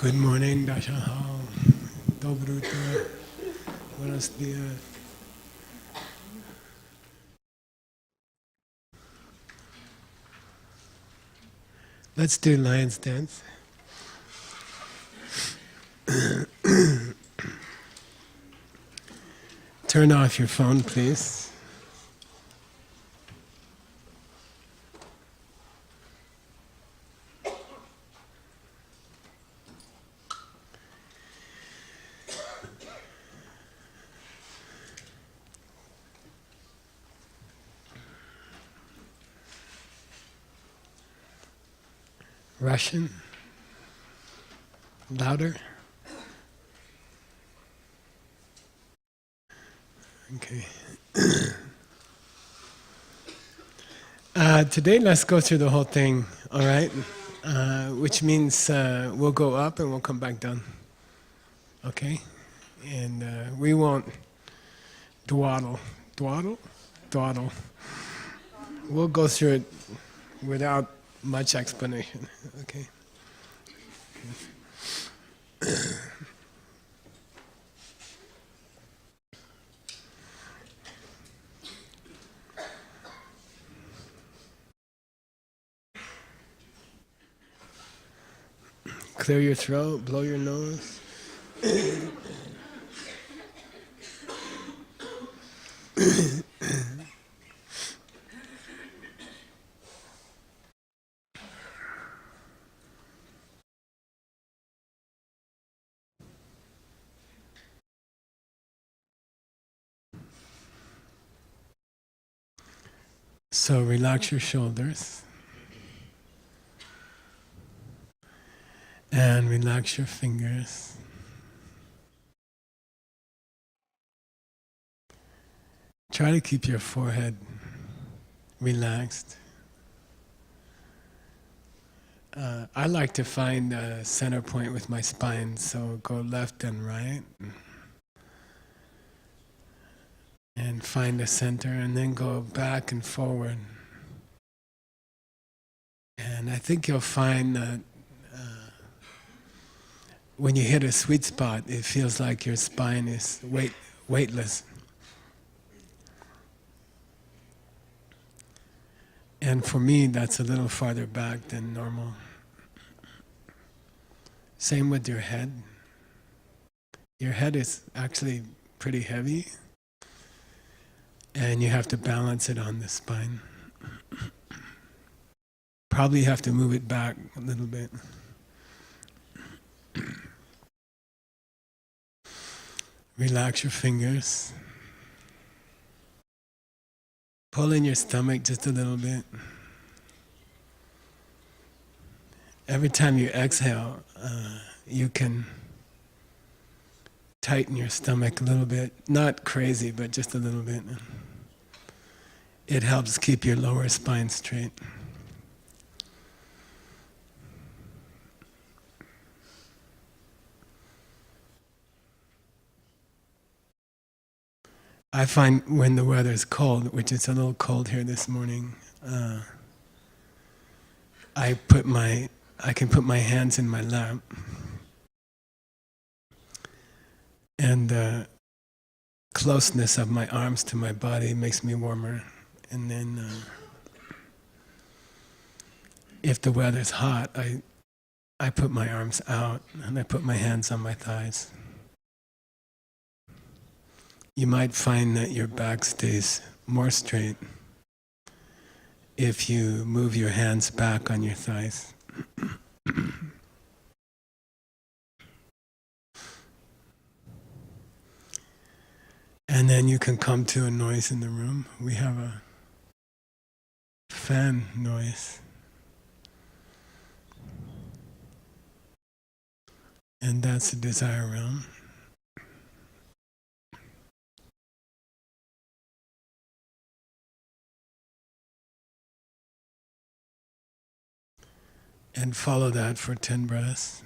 Good morning, Dashahal. Dobruta. Buenos dias. Let's do lion's dance. Turn off your phone, please. Russian? Louder? Okay. Today, let's go through the whole thing, all right? Which means we'll go up and we'll come back down, okay? And we won't dawdle. Dawdle? Dawdle. We'll go through it without much explanation, okay? Clear your throat, blow your nose. So relax your shoulders and relax your fingers. Try to keep your forehead relaxed. I like to find a center point with my spine, so go left and right and find a center and then go back and forward. And I think you'll find that when you hit a sweet spot, it feels like your spine is weightless. And for me, that's a little farther back than normal. Same with your head. Your head is actually pretty heavy, and you have to balance it on the spine. Probably have to move it back a little bit. Relax your fingers. Pull in your stomach just a little bit. Every time you exhale, you can tighten your stomach a little bit. Not crazy, but just a little bit. It helps keep your lower spine straight. I find when the weather's cold, which is a little cold here this morning, I can put my hands in my lap, and the closeness of my arms to my body makes me warmer. And then, if the weather's hot, I put my arms out and I put my hands on my thighs. You might find that your back stays more straight if you move your hands back on your thighs. And then you can come to a noise in the room. We have a fan noise. And that's the desire realm. And follow that for 10 breaths.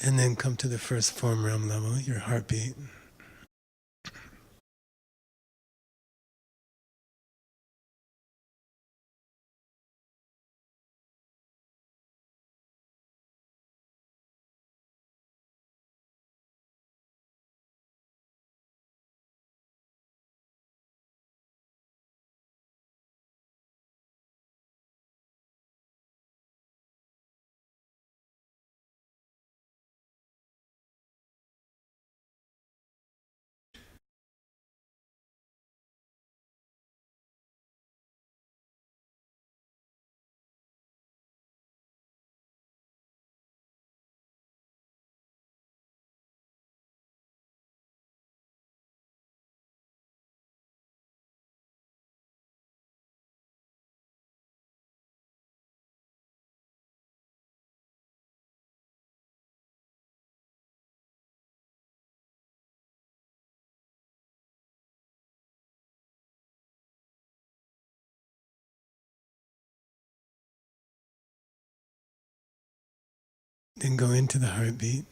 And then come to the first form realm level, your heartbeat. Then go into the heartbeat.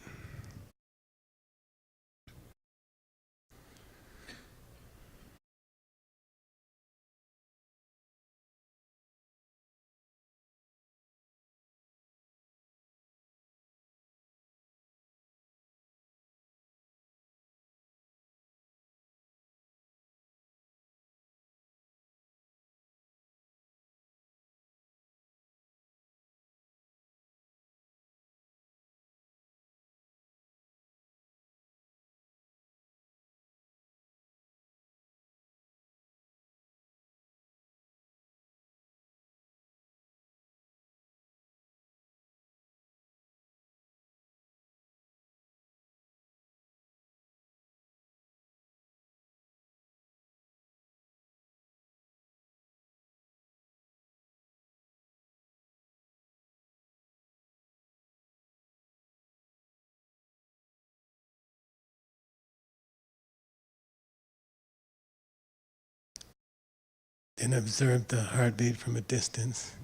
Then observe the heartbeat from a distance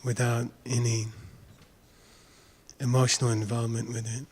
without any emotional involvement with it.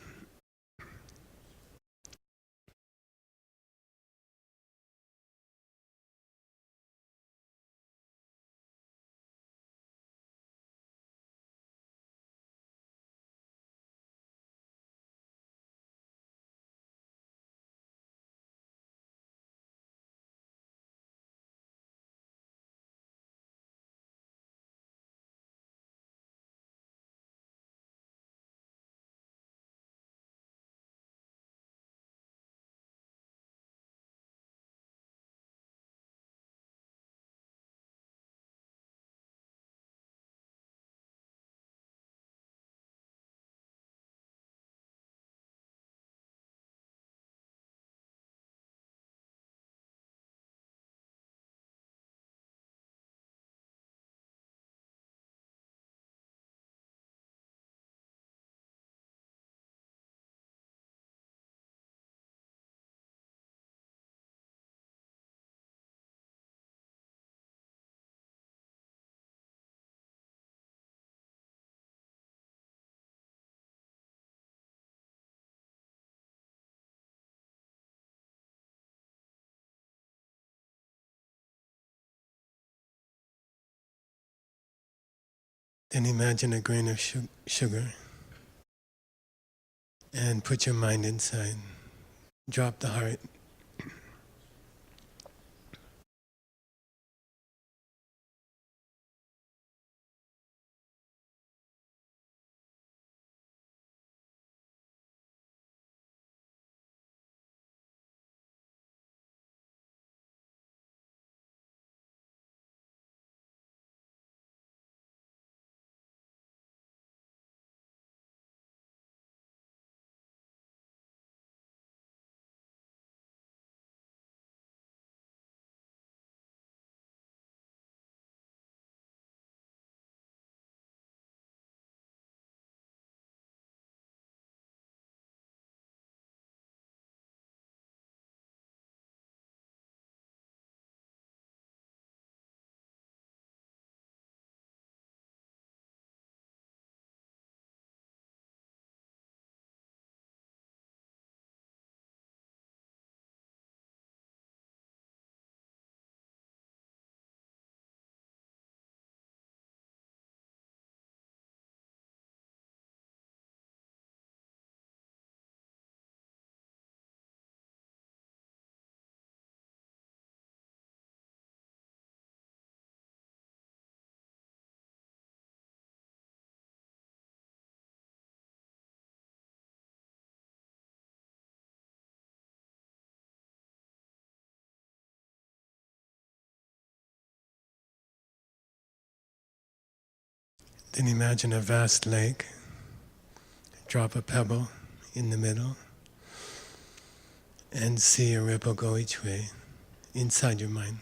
Then imagine a grain of sugar and put your mind inside. Drop the heart. Then imagine a vast lake. Drop a pebble in the middle and see a ripple go each way inside your mind.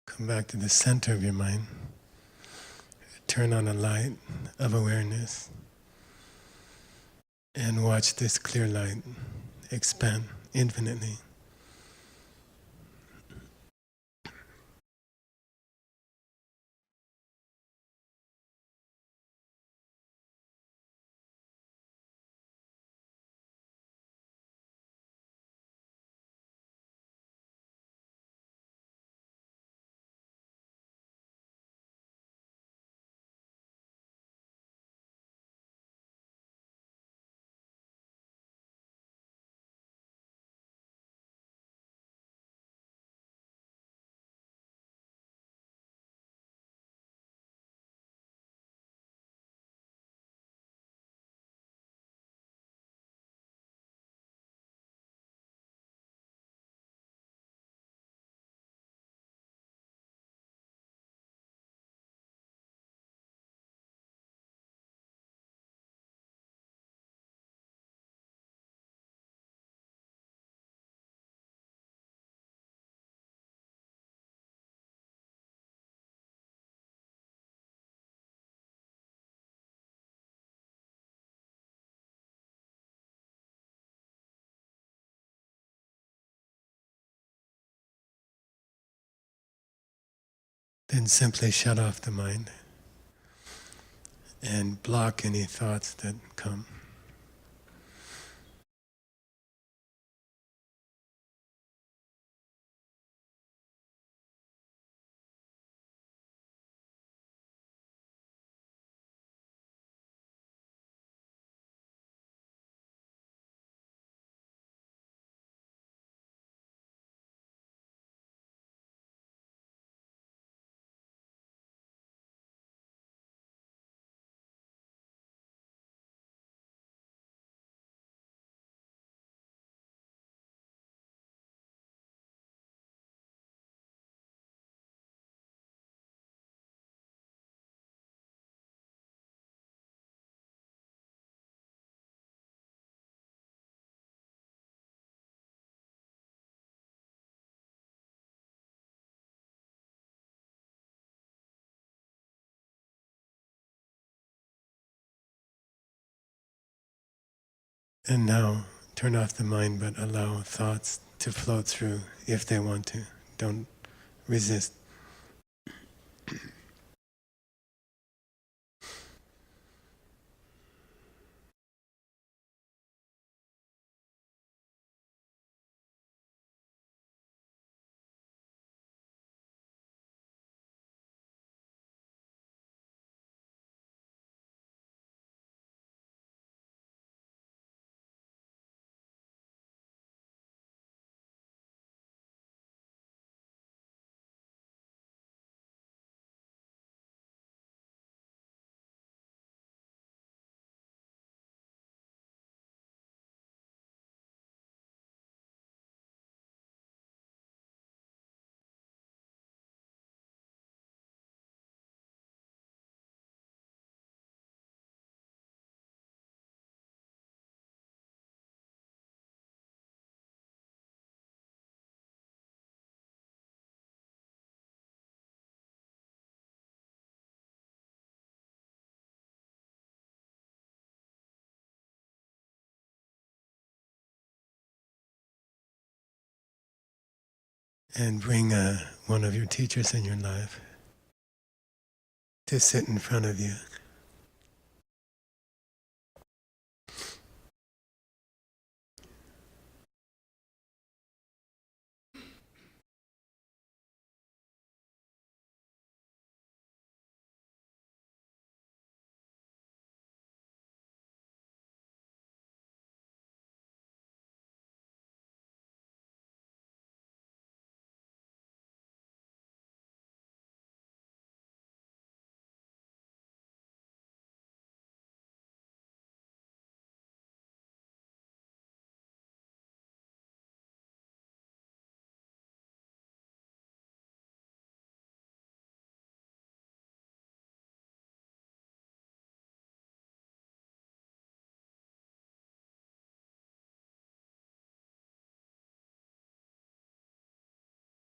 Come back to the center of your mind. Turn on a light of awareness and watch this clear light expand infinitely. Then simply shut off the mind and block any thoughts that come. And now turn off the mind, but allow thoughts to flow through if they want to. Don't resist. and bring one of your teachers in your life to sit in front of you.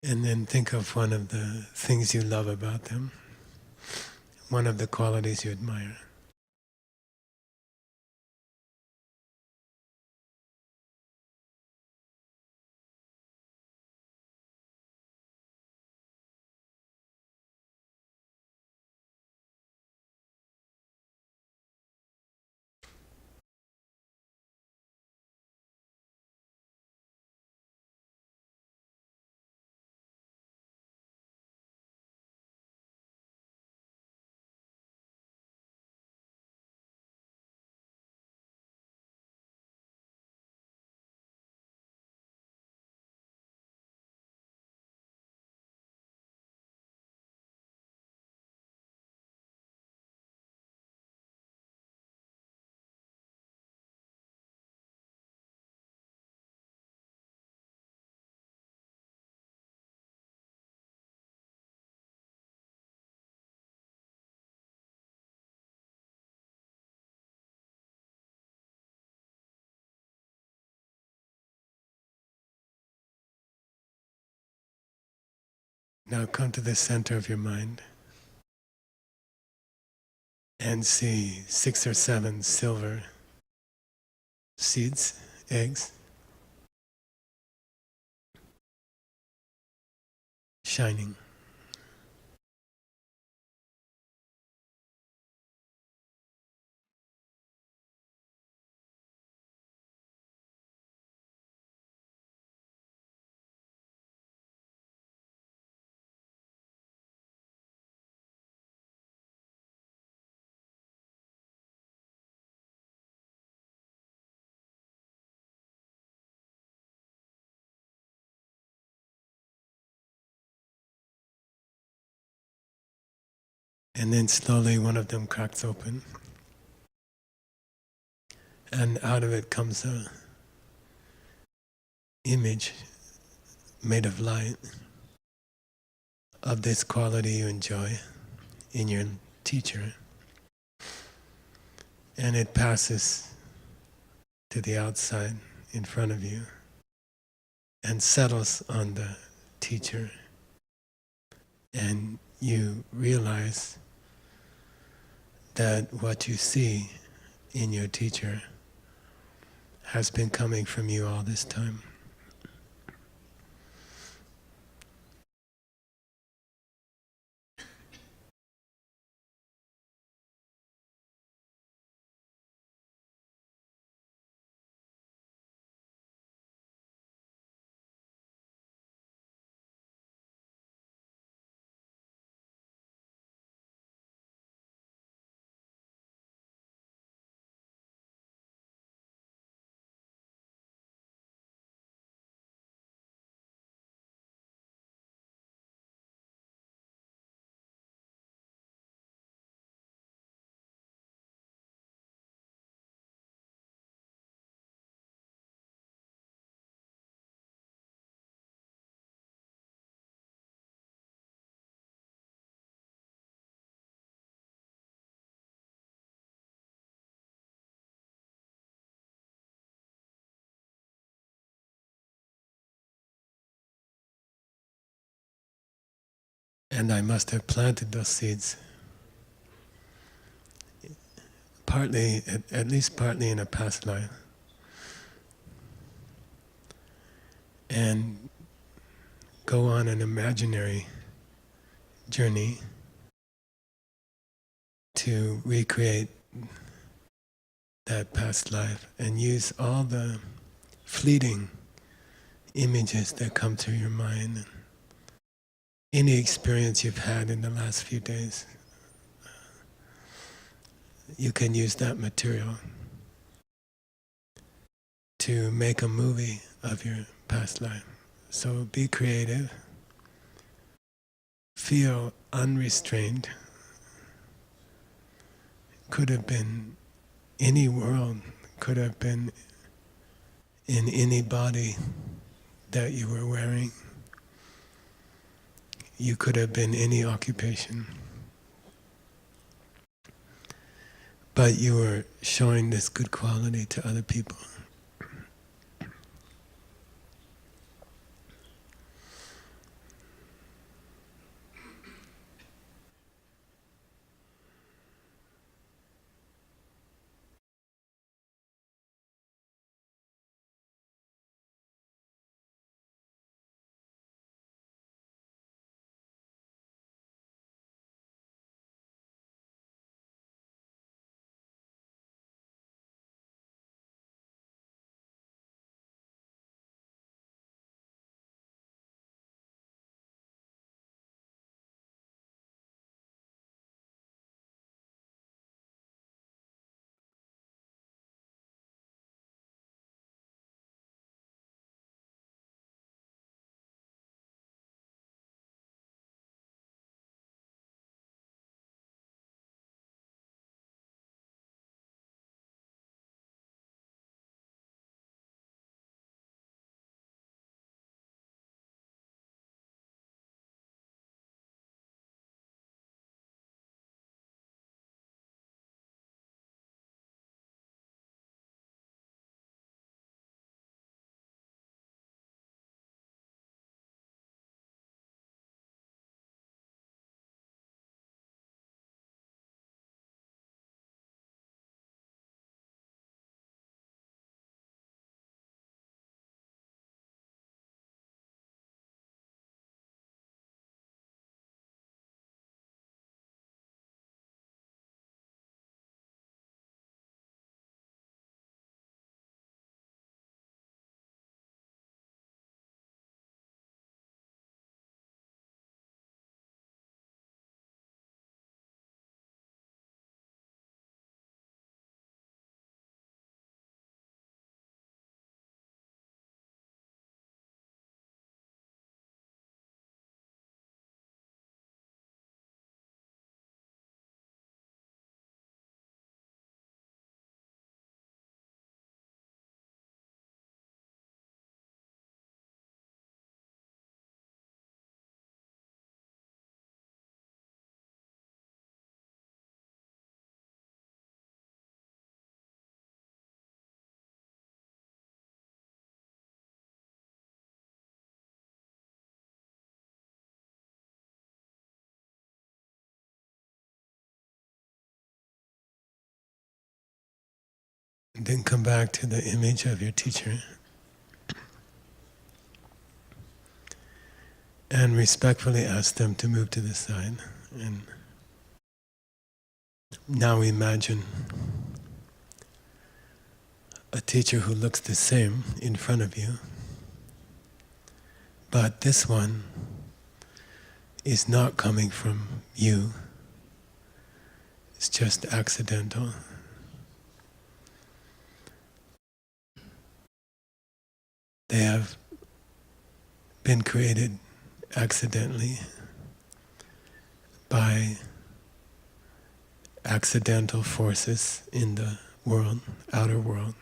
And then think of one of the things you love about them, one of the qualities you admire. Now come to the center of your mind and see 6 or 7 silver seeds, eggs, shining. And then slowly one of them cracks open, and out of it comes a image made of light of this quality you enjoy in your teacher, and it passes to the outside in front of you and settles on the teacher, and you realize that what you see in your teacher has been coming from you all this time. And I must have planted those seeds, partly, at least partly in a past life. And go on an imaginary journey to recreate that past life and use all the fleeting images that come through your mind and any experience you've had in the last few days. You can use that material to make a movie of your past life. So be creative, feel unrestrained. Could have been any world, could have been in any body that you were wearing. You could have been any occupation. But you were showing this good quality to other people. And then come back to the image of your teacher and respectfully ask them to move to the side. And now imagine a teacher who looks the same in front of you, but this one is not coming from you. It's just accidental. They have been created accidentally by accidental forces in the world, outer world,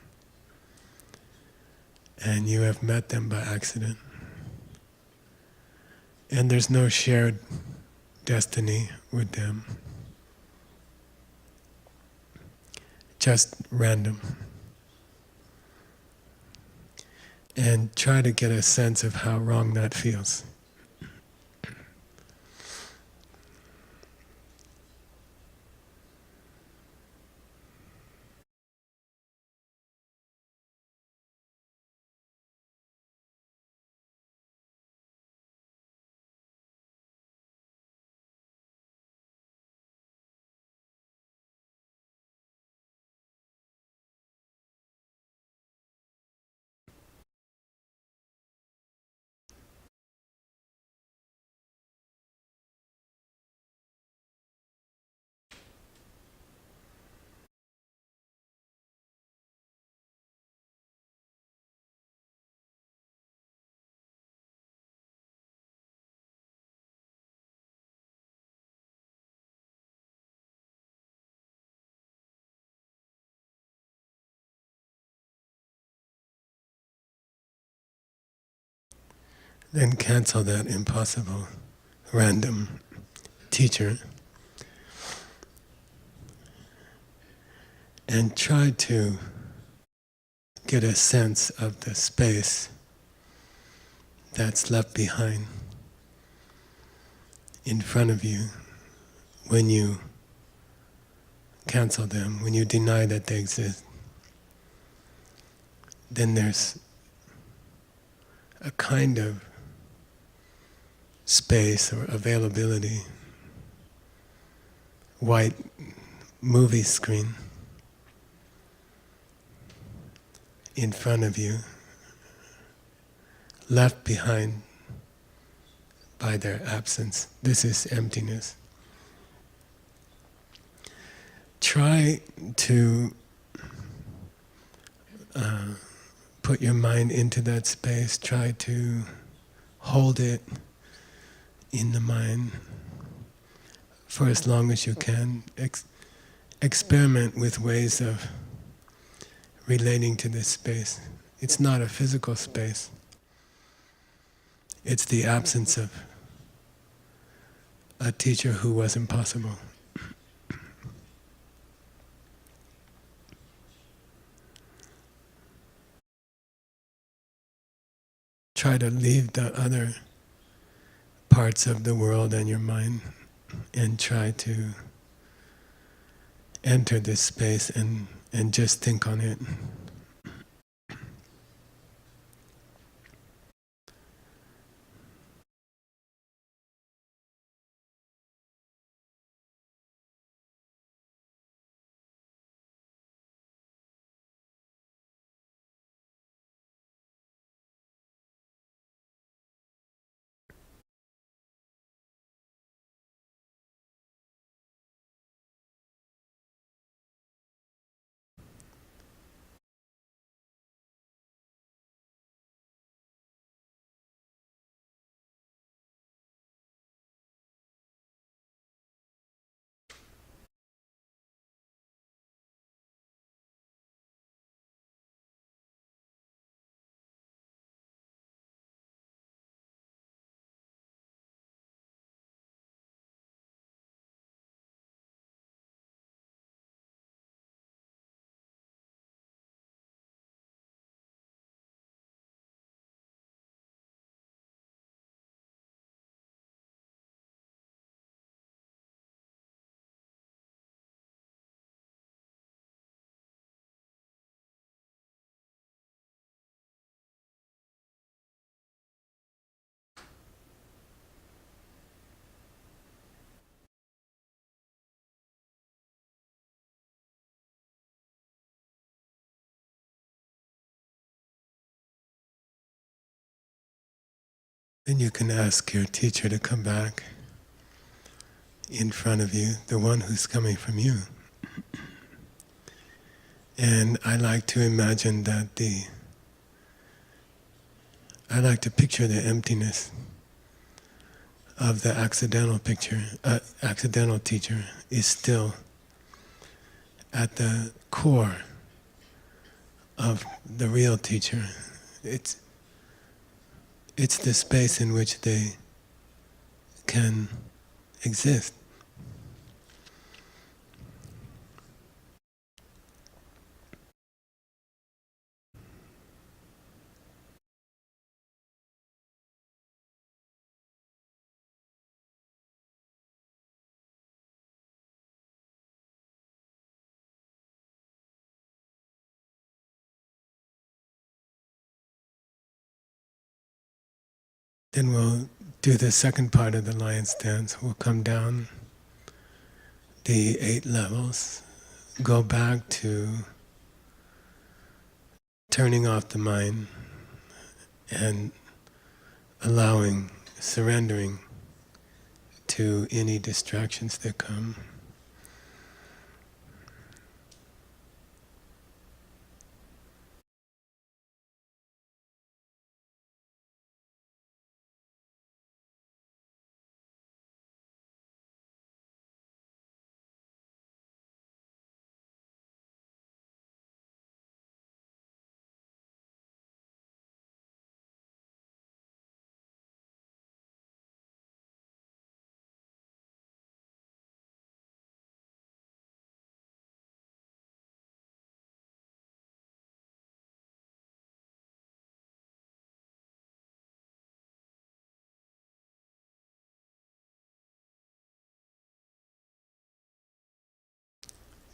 and you have met them by accident. And there's no shared destiny with them, just random. And try to get a sense of how wrong that feels. Then cancel that impossible, random teacher and try to get a sense of the space that's left behind in front of you when you cancel them, when you deny that they exist. Then there's a kind of space or availability, white movie screen in front of you, left behind by their absence. This is emptiness. Try to put your mind into that space. Try to hold it in the mind for as long as you can. Experiment with ways of relating to this space. It's not a physical space. It's the absence of a teacher who was impossible. Try to leave the other parts of the world and your mind and try to enter this space and just think on it. Then you can ask your teacher to come back in front of you, the one who's coming from you. And I like to imagine that I like to picture the emptiness of the accidental accidental teacher is still at the core of the real teacher. It's the space in which they can exist. Then we'll do the second part of the lion's dance. We'll come down the 8 levels, go back to turning off the mind and allowing, surrendering to any distractions that come.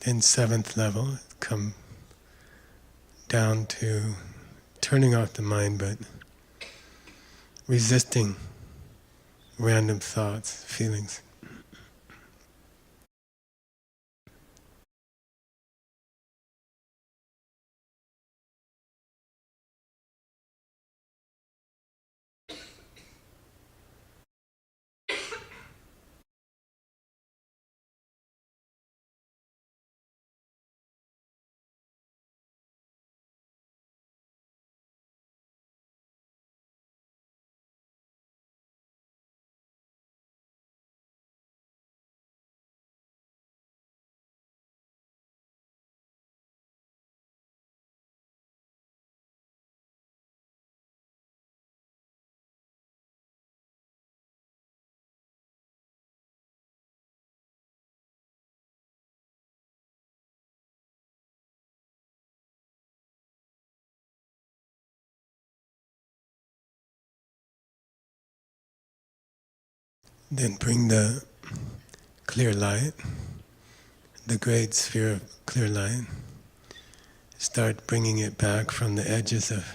Then seventh level, come down to turning off the mind, but resisting random thoughts, feelings. Then bring the clear light, the great sphere of clear light. Start bringing it back from the edges of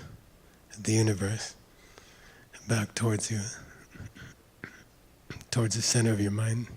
the universe, back towards you, towards the center of your mind.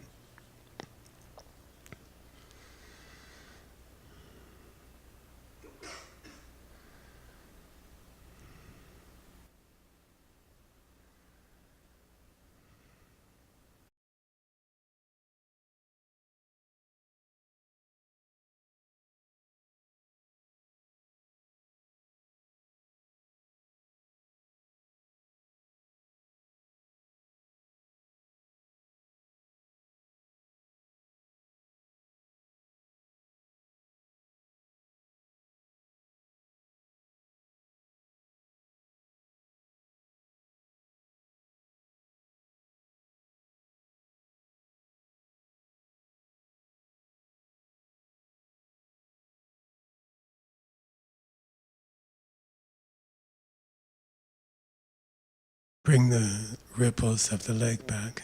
Bring the ripples of the lake back.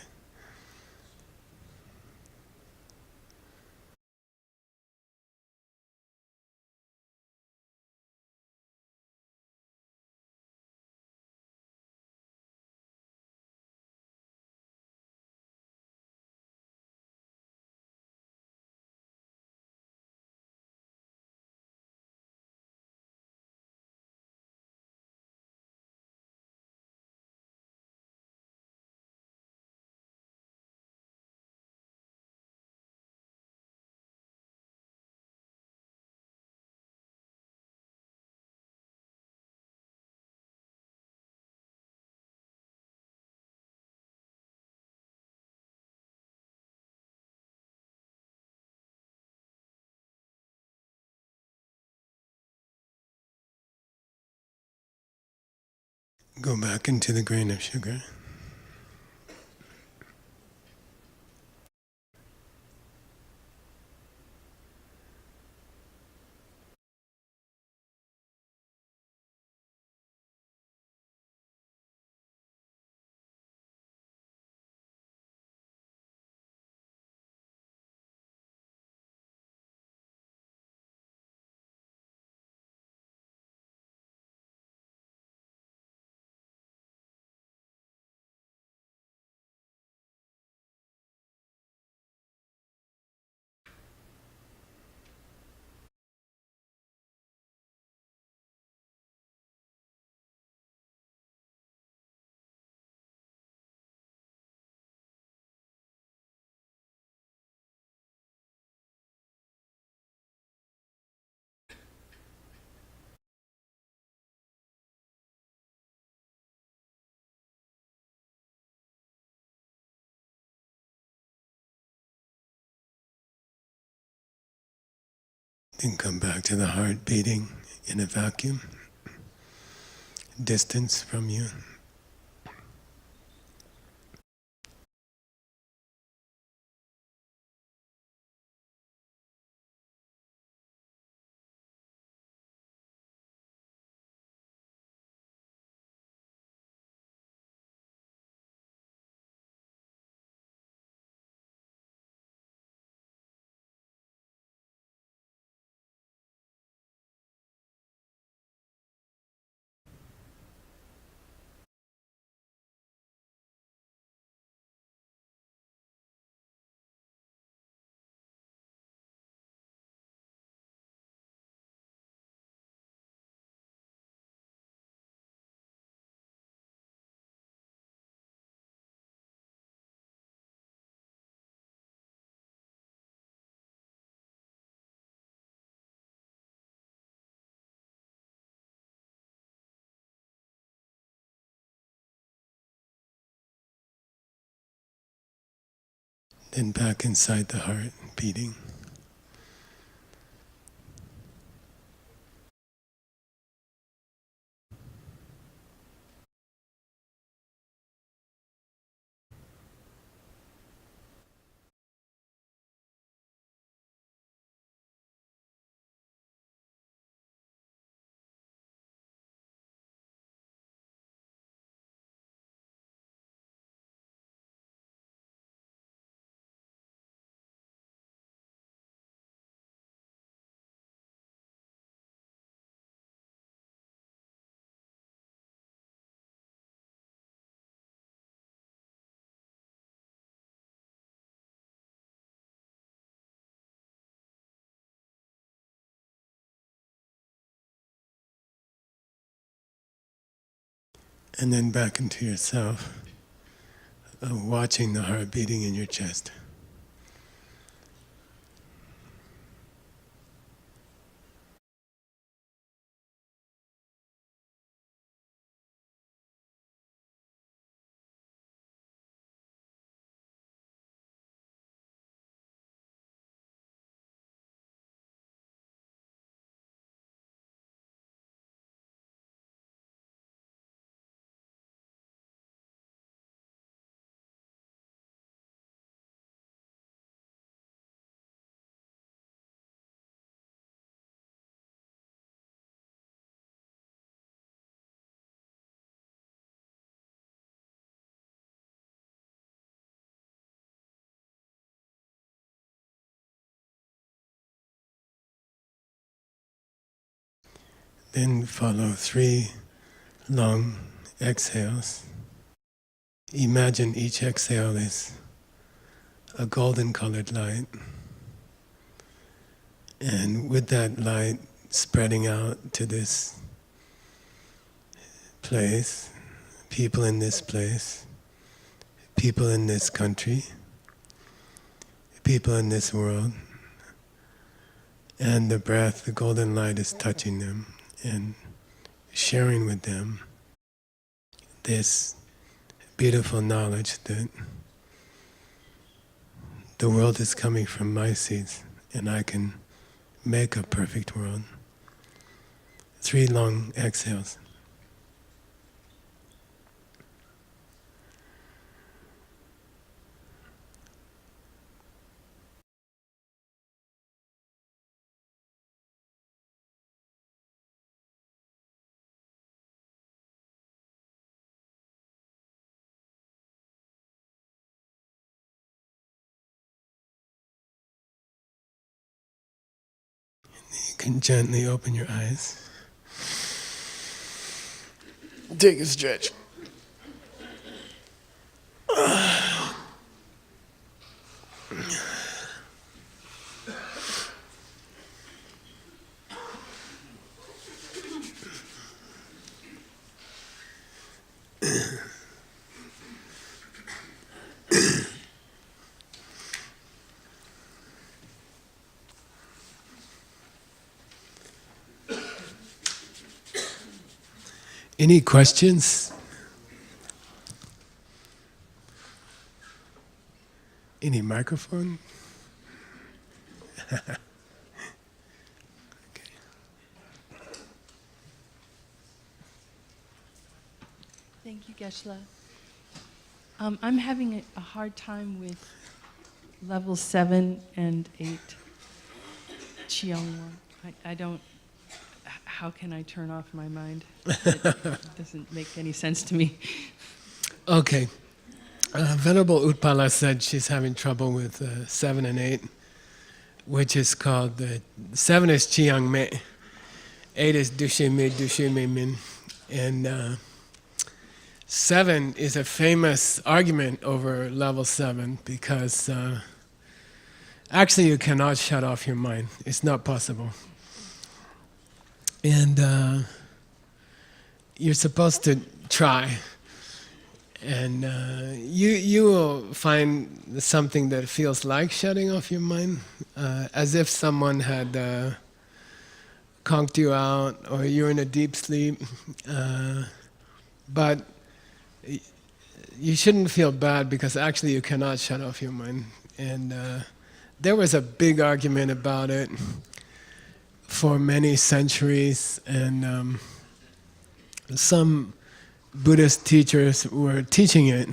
Go back into the grain of sugar. Then come back to the heart beating in a vacuum, distance from you. Then back inside the heart, beating. And then back into yourself, watching the heart beating in your chest. Then follow 3 long exhales. Imagine each exhale is a golden colored light. And with that light spreading out to this place, people in this place, people in this country, people in this world, and the breath, the golden light is touching them and sharing with them this beautiful knowledge that the world is coming from my seeds and I can make a perfect world. 3 long exhales. You can gently open your eyes. Take a stretch. Any questions? Any microphone? Okay. Thank you, Geshe. I'm having a hard time with level 7 and 8 Qigong. I don't. How can I turn off my mind? It doesn't make any sense to me. Okay. Venerable Utpala said she's having trouble with 7 and 8, which is called 7 is Chiang Me, 8 is Dushe Me Min, and 7 is a famous argument over level 7 because actually you cannot shut off your mind. It's not possible. And you're supposed to try. And you will find something that feels like shutting off your mind, as if someone had conked you out or you're in a deep sleep. But you shouldn't feel bad because actually you cannot shut off your mind. And there was a big argument about it for many centuries, and some Buddhist teachers were teaching it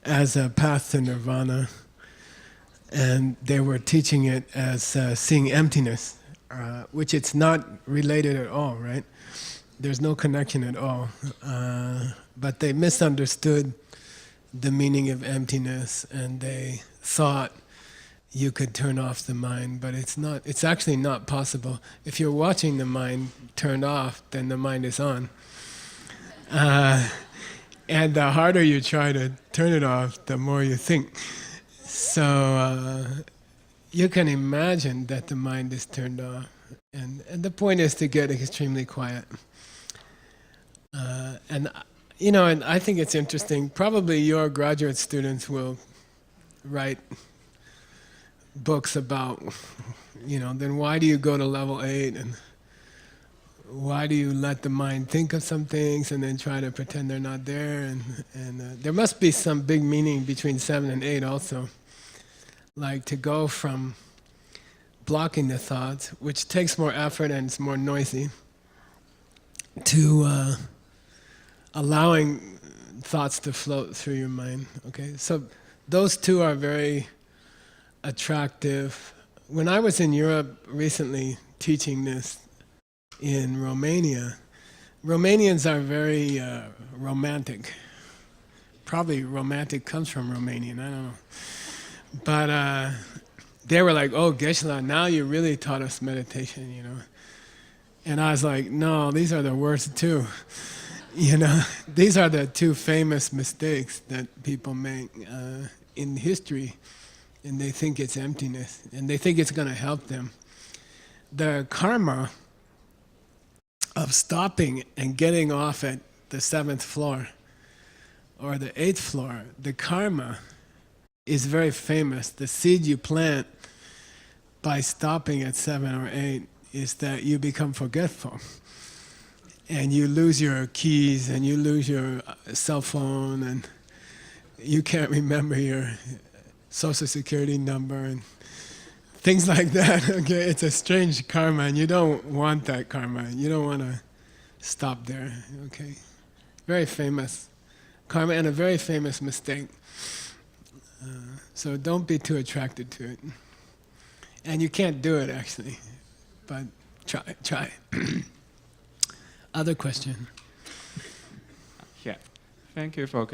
as a path to nirvana, and they were teaching it as seeing emptiness, which it's not related at all, right? There's no connection at all. But they misunderstood the meaning of emptiness, and they thought you could turn off the mind, but it's not. It's actually not possible. If you're watching the mind turn off, then the mind is on. And the harder you try to turn it off, the more you think. So you can imagine that the mind is turned off. And the point is to get extremely quiet. And I think it's interesting. Probably your graduate students will write books about, then why do you go to level 8, and why do you let the mind think of some things and then try to pretend they're not there? And there must be some big meaning between 7 and 8 also. Like to go from blocking the thoughts, which takes more effort and it's more noisy, to allowing thoughts to float through your mind. Okay, so those two are very attractive. When I was in Europe recently teaching this in Romania, Romanians are very romantic. Probably romantic comes from Romanian, I don't know. But they were like, "Oh, Geshe, now you really taught us meditation, And I was like, "No, these are the worst two." These are the two famous mistakes that people make in history, and they think it's emptiness, and they think it's going to help them. The karma of stopping and getting off at the 7th floor or the 8th floor, the karma is very famous. The seed you plant by stopping at 7 or 8 is that you become forgetful. And you lose your keys, and you lose your cell phone, and you can't remember your social security number, and things like that. Okay, it's a strange karma, and you don't want that karma. You don't want to stop there. Okay, very famous karma and a very famous mistake. So don't be too attracted to it. And you can't do it actually, but try. Other question. Yeah, thank you for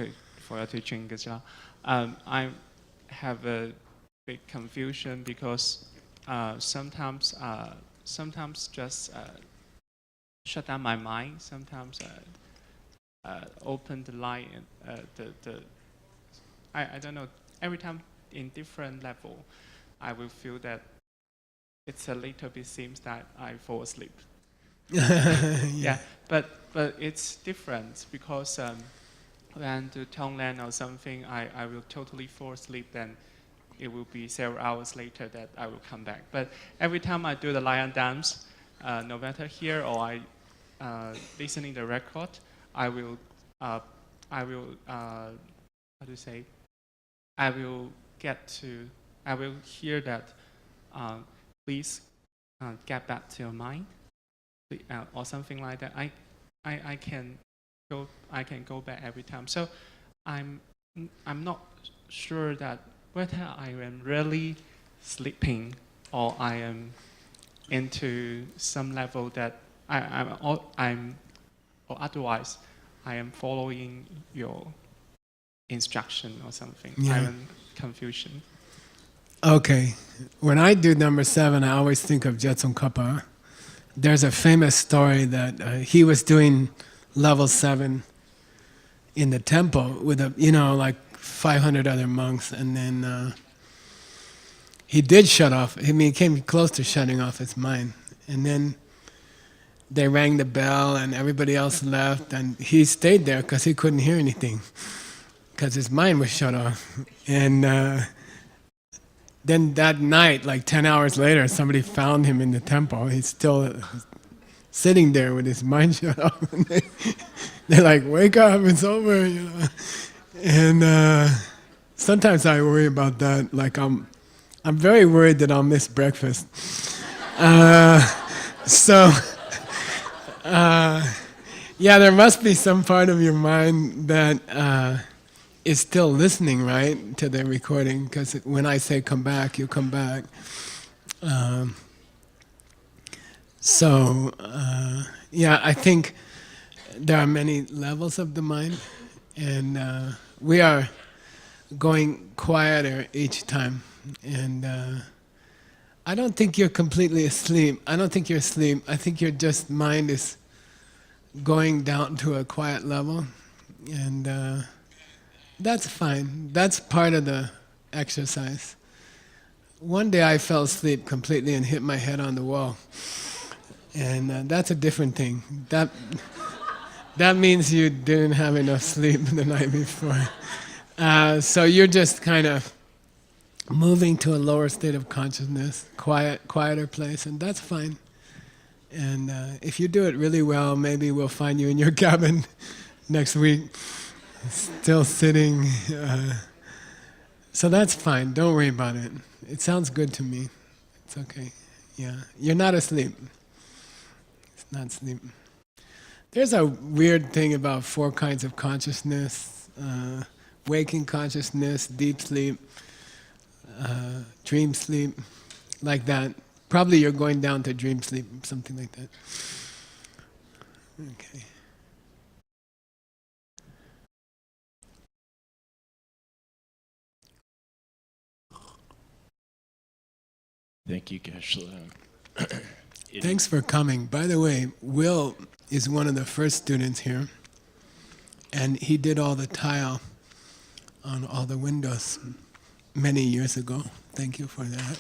your teaching, Geshe. I have a big confusion because sometimes just shut down my mind. Sometimes open the light and I don't know. Every time in different level, I will feel that it's a little bit seems that I fall asleep. Yeah, but it's different because when the Tonglen or something, I will totally fall asleep. Then it will be several hours later that I will come back. But every time I do the lion dance, no matter here or I listening the record, I will how to say? I will hear that. Please get back to your mind. Or something like that. I can go back every time. So I'm not sure that whether I am really sleeping or I am into some level that I'm or otherwise I am following your instruction or something. Yeah. I'm in confusion. Okay, when I do number 7, I always think of Jetsun Kappa. There's a famous story that he was doing level 7 in the temple with like 500 other monks, and then he did shut off. I mean, he came close to shutting off his mind, and then they rang the bell, and everybody else left, and he stayed there because he couldn't hear anything, because his mind was shut off, and. Then that night, like 10 hours later, somebody found him in the temple. He's still sitting there with his mind shut off. And they're like, "Wake up, it's over," And sometimes I worry about that. Like I'm I'm very worried that I'll miss breakfast. Uh, so, yeah, there must be some part of your mind that is still listening, right, to the recording, because when I say come back, you come back. Um, yeah, I think there are many levels of the mind, and we are going quieter each time. And I don't think you're completely asleep. I don't think you're asleep. I think your just mind is going down to a quiet level, and that's fine. That's part of the exercise. One day I fell asleep completely and hit my head on the wall, and that's a different thing. That means you didn't have enough sleep the night before. So you're just kind of moving to a lower state of consciousness, quieter place, and that's fine. And if you do it really well, maybe we'll find you in your cabin next week, still sitting. So that's fine. Don't worry about it. It sounds good to me. It's okay. Yeah, you're not asleep. It's not sleep. There's a weird thing about 4 kinds of consciousness: waking consciousness, deep sleep, dream sleep, like that. Probably you're going down to dream sleep, something like that. Okay. Thank you, Geshe. Thanks for coming. By the way, Will is one of the first students here, and he did all the tile on all the windows many years ago. Thank you for that.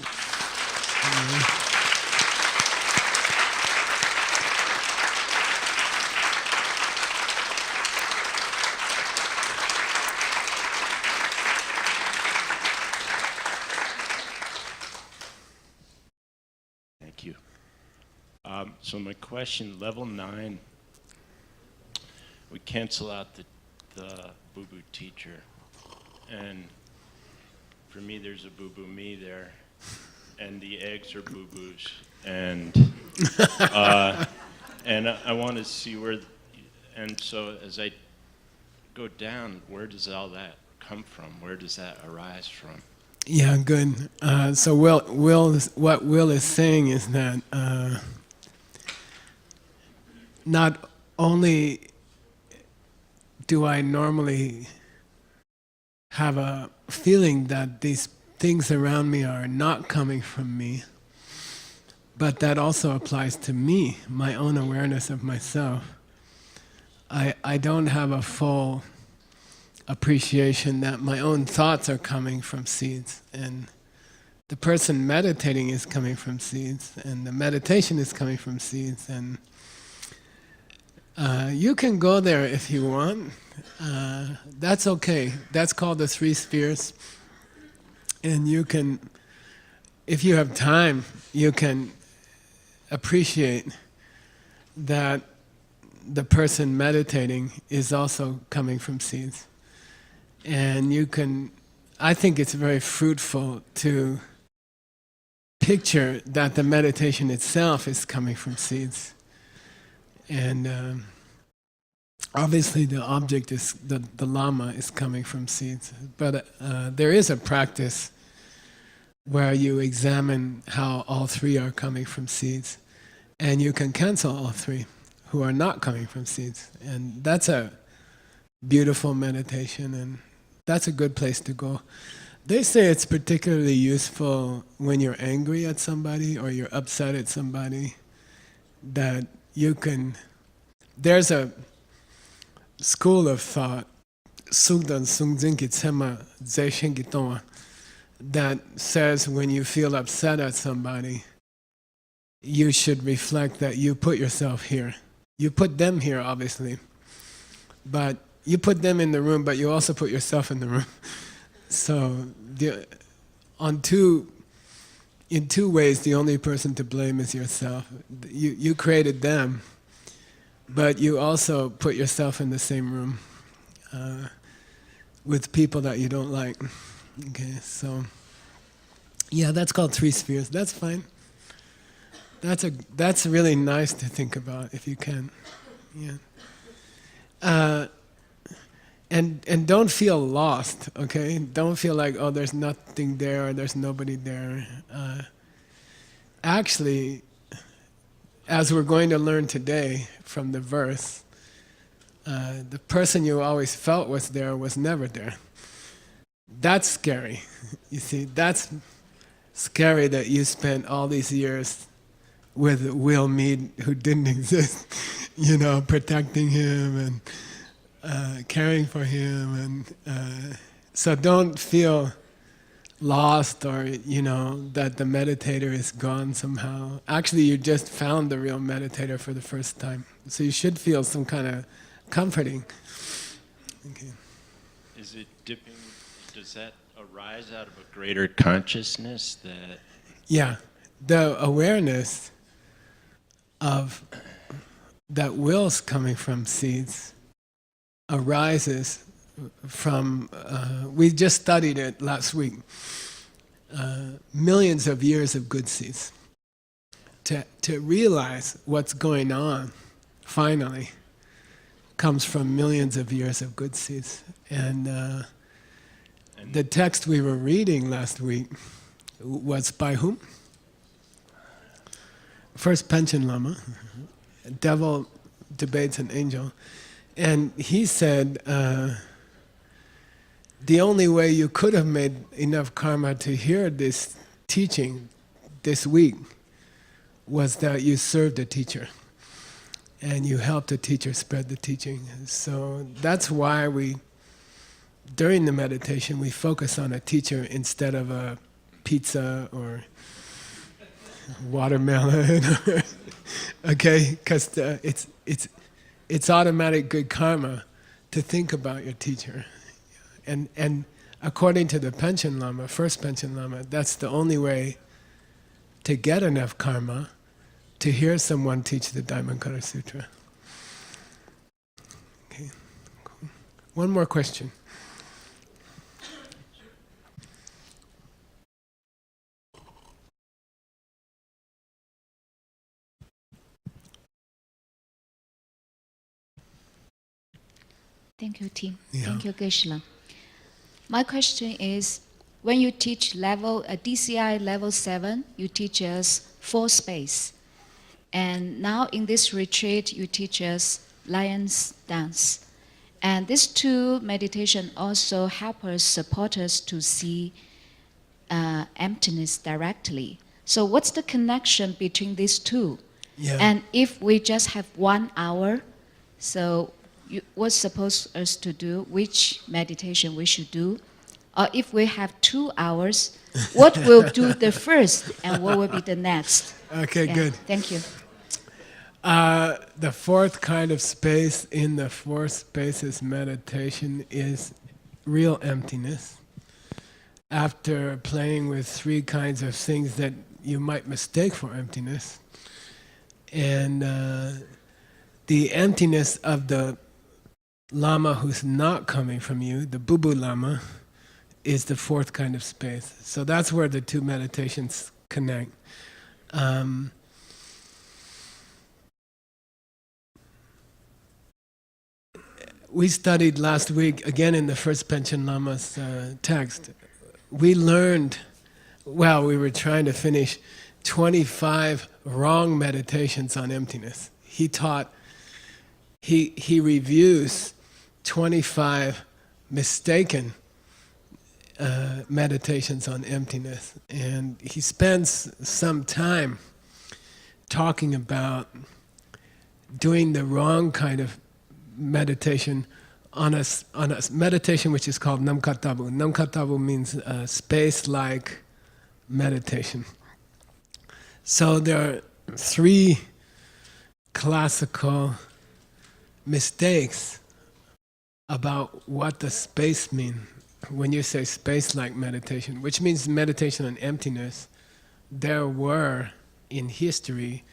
Thank you. So my question, level 9, we cancel out the boo-boo teacher. And for me, there's a boo-boo me there. And the eggs are boo-boos. And I want to see where, and so as I go down, where does all that come from? Where does that arise from? Yeah, good. So what Will is saying is that not only do I normally have a feeling that these things around me are not coming from me, but that also applies to me, my own awareness of myself. I don't have a full appreciation that my own thoughts are coming from seeds, and the person meditating is coming from seeds, and the meditation is coming from seeds, and you can go there if you want. That's okay. That's called the 3 spheres. And you can, if you have time, you can appreciate that the person meditating is also coming from seeds. And you can, I think it's very fruitful to picture that the meditation itself is coming from seeds. And obviously the object is, the Lama is coming from seeds. But there is a practice where you examine how all 3 are coming from seeds. And you can cancel all 3 who are not coming from seeds. And that's a beautiful meditation, and that's a good place to go. They say it's particularly useful when you're angry at somebody or you're upset at somebody, that you can, there's a school of thought, Sugdan Sungzin Kitsema Zeishin Gitoa, that says when you feel upset at somebody, you should reflect that you put yourself here. You put them here, obviously, but you put them in the room, but you also put yourself in the room. So, in 2 ways, the only person to blame is yourself. You created them, but you also put yourself in the same room with people that you don't like. Okay, so Yeah, that's called 3 spheres. That's fine. That's really nice to think about if you can. Yeah. And don't feel lost, okay? Don't feel like, oh, there's nothing there or there's nobody there. Actually, as we're going to learn today from the verse, the person you always felt was there was never there. That's scary. You see, that's scary that you spent all these years with Will Mead, who didn't exist, protecting him and caring for him. And so don't feel lost or, that the meditator is gone somehow. Actually, you just found the real meditator for the first time. So you should feel some kind of comforting. Okay. Is it dipping, does that arise out of a greater consciousness that... Yeah, the awareness of that will's coming from seeds arises from, we just studied it last week, millions of years of good seeds. To realize what's going on, finally, comes from millions of years of good seeds. And the text we were reading last week was by whom? First Panchen Lama. Devil debates an angel. And he said, the only way you could have made enough karma to hear this teaching this week was that you served the teacher. And you helped the teacher spread the teaching. So that's why during the meditation, we focus on a teacher instead of a pizza or watermelon. Okay, because it's automatic good karma to think about your teacher. And according to the Panchen Lama, first Panchen Lama, that's the only way to get enough karma to hear someone teach the Diamond Cutter Sutra. Okay, cool. One more question. Thank you, Tim. Yeah. Thank you, Geshe. My question is, when you teach DCI level 7, you teach us 4 space. And now in this retreat, you teach us lion's dance. And these 2 meditation also help us, support us to see emptiness directly. So what's the connection between these 2? Yeah. And if we just have 1 hour, so what's supposed us to do, which meditation we should do? Or if we have 2 hours, what will do the first and what will be the next? Okay, Yeah, good. thank you. The 4th kind of space in the 4 spaces meditation is real emptiness. After playing with 3 kinds of things that you might mistake for emptiness, and the emptiness of the Lama who's not coming from you, the Bubu Lama, is the 4th kind of space. So that's where the 2 meditations connect. We studied last week, again in the first Panchen Lama's text, we learned, we were trying to finish 25 wrong meditations on emptiness. He taught, he reviews 25 mistaken meditations on emptiness. And he spends some time talking about doing the wrong kind of meditation on a meditation which is called Namkatabu. Namkatabu means space-like meditation. So there are 3 classical mistakes about what the space means when you say space-like meditation, which means meditation on emptiness. There were, in history,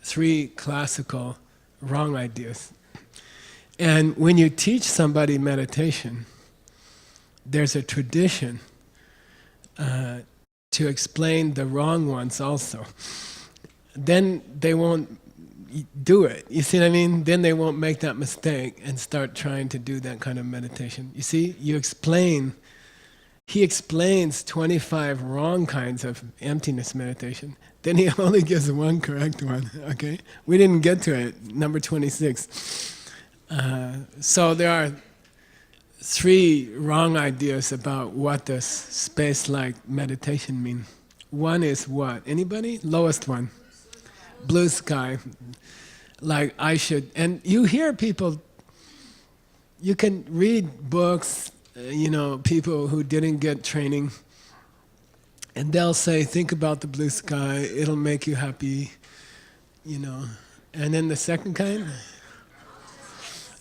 3 classical wrong ideas. And when you teach somebody meditation, there's a tradition to explain the wrong ones also. Then they won't do it. You see what I mean? Then they won't make that mistake and start trying to do that kind of meditation. You see, he explains 25 wrong kinds of emptiness meditation. Then he only gives one correct one, okay? We didn't get to it, number 26. So there are 3 wrong ideas about what does space-like meditation mean. One is what? Anybody? Lowest one. Blue sky. Like I should, and you hear people, you can read books, people who didn't get training, and they'll say, think about the blue sky, it'll make you happy, And then the second kind?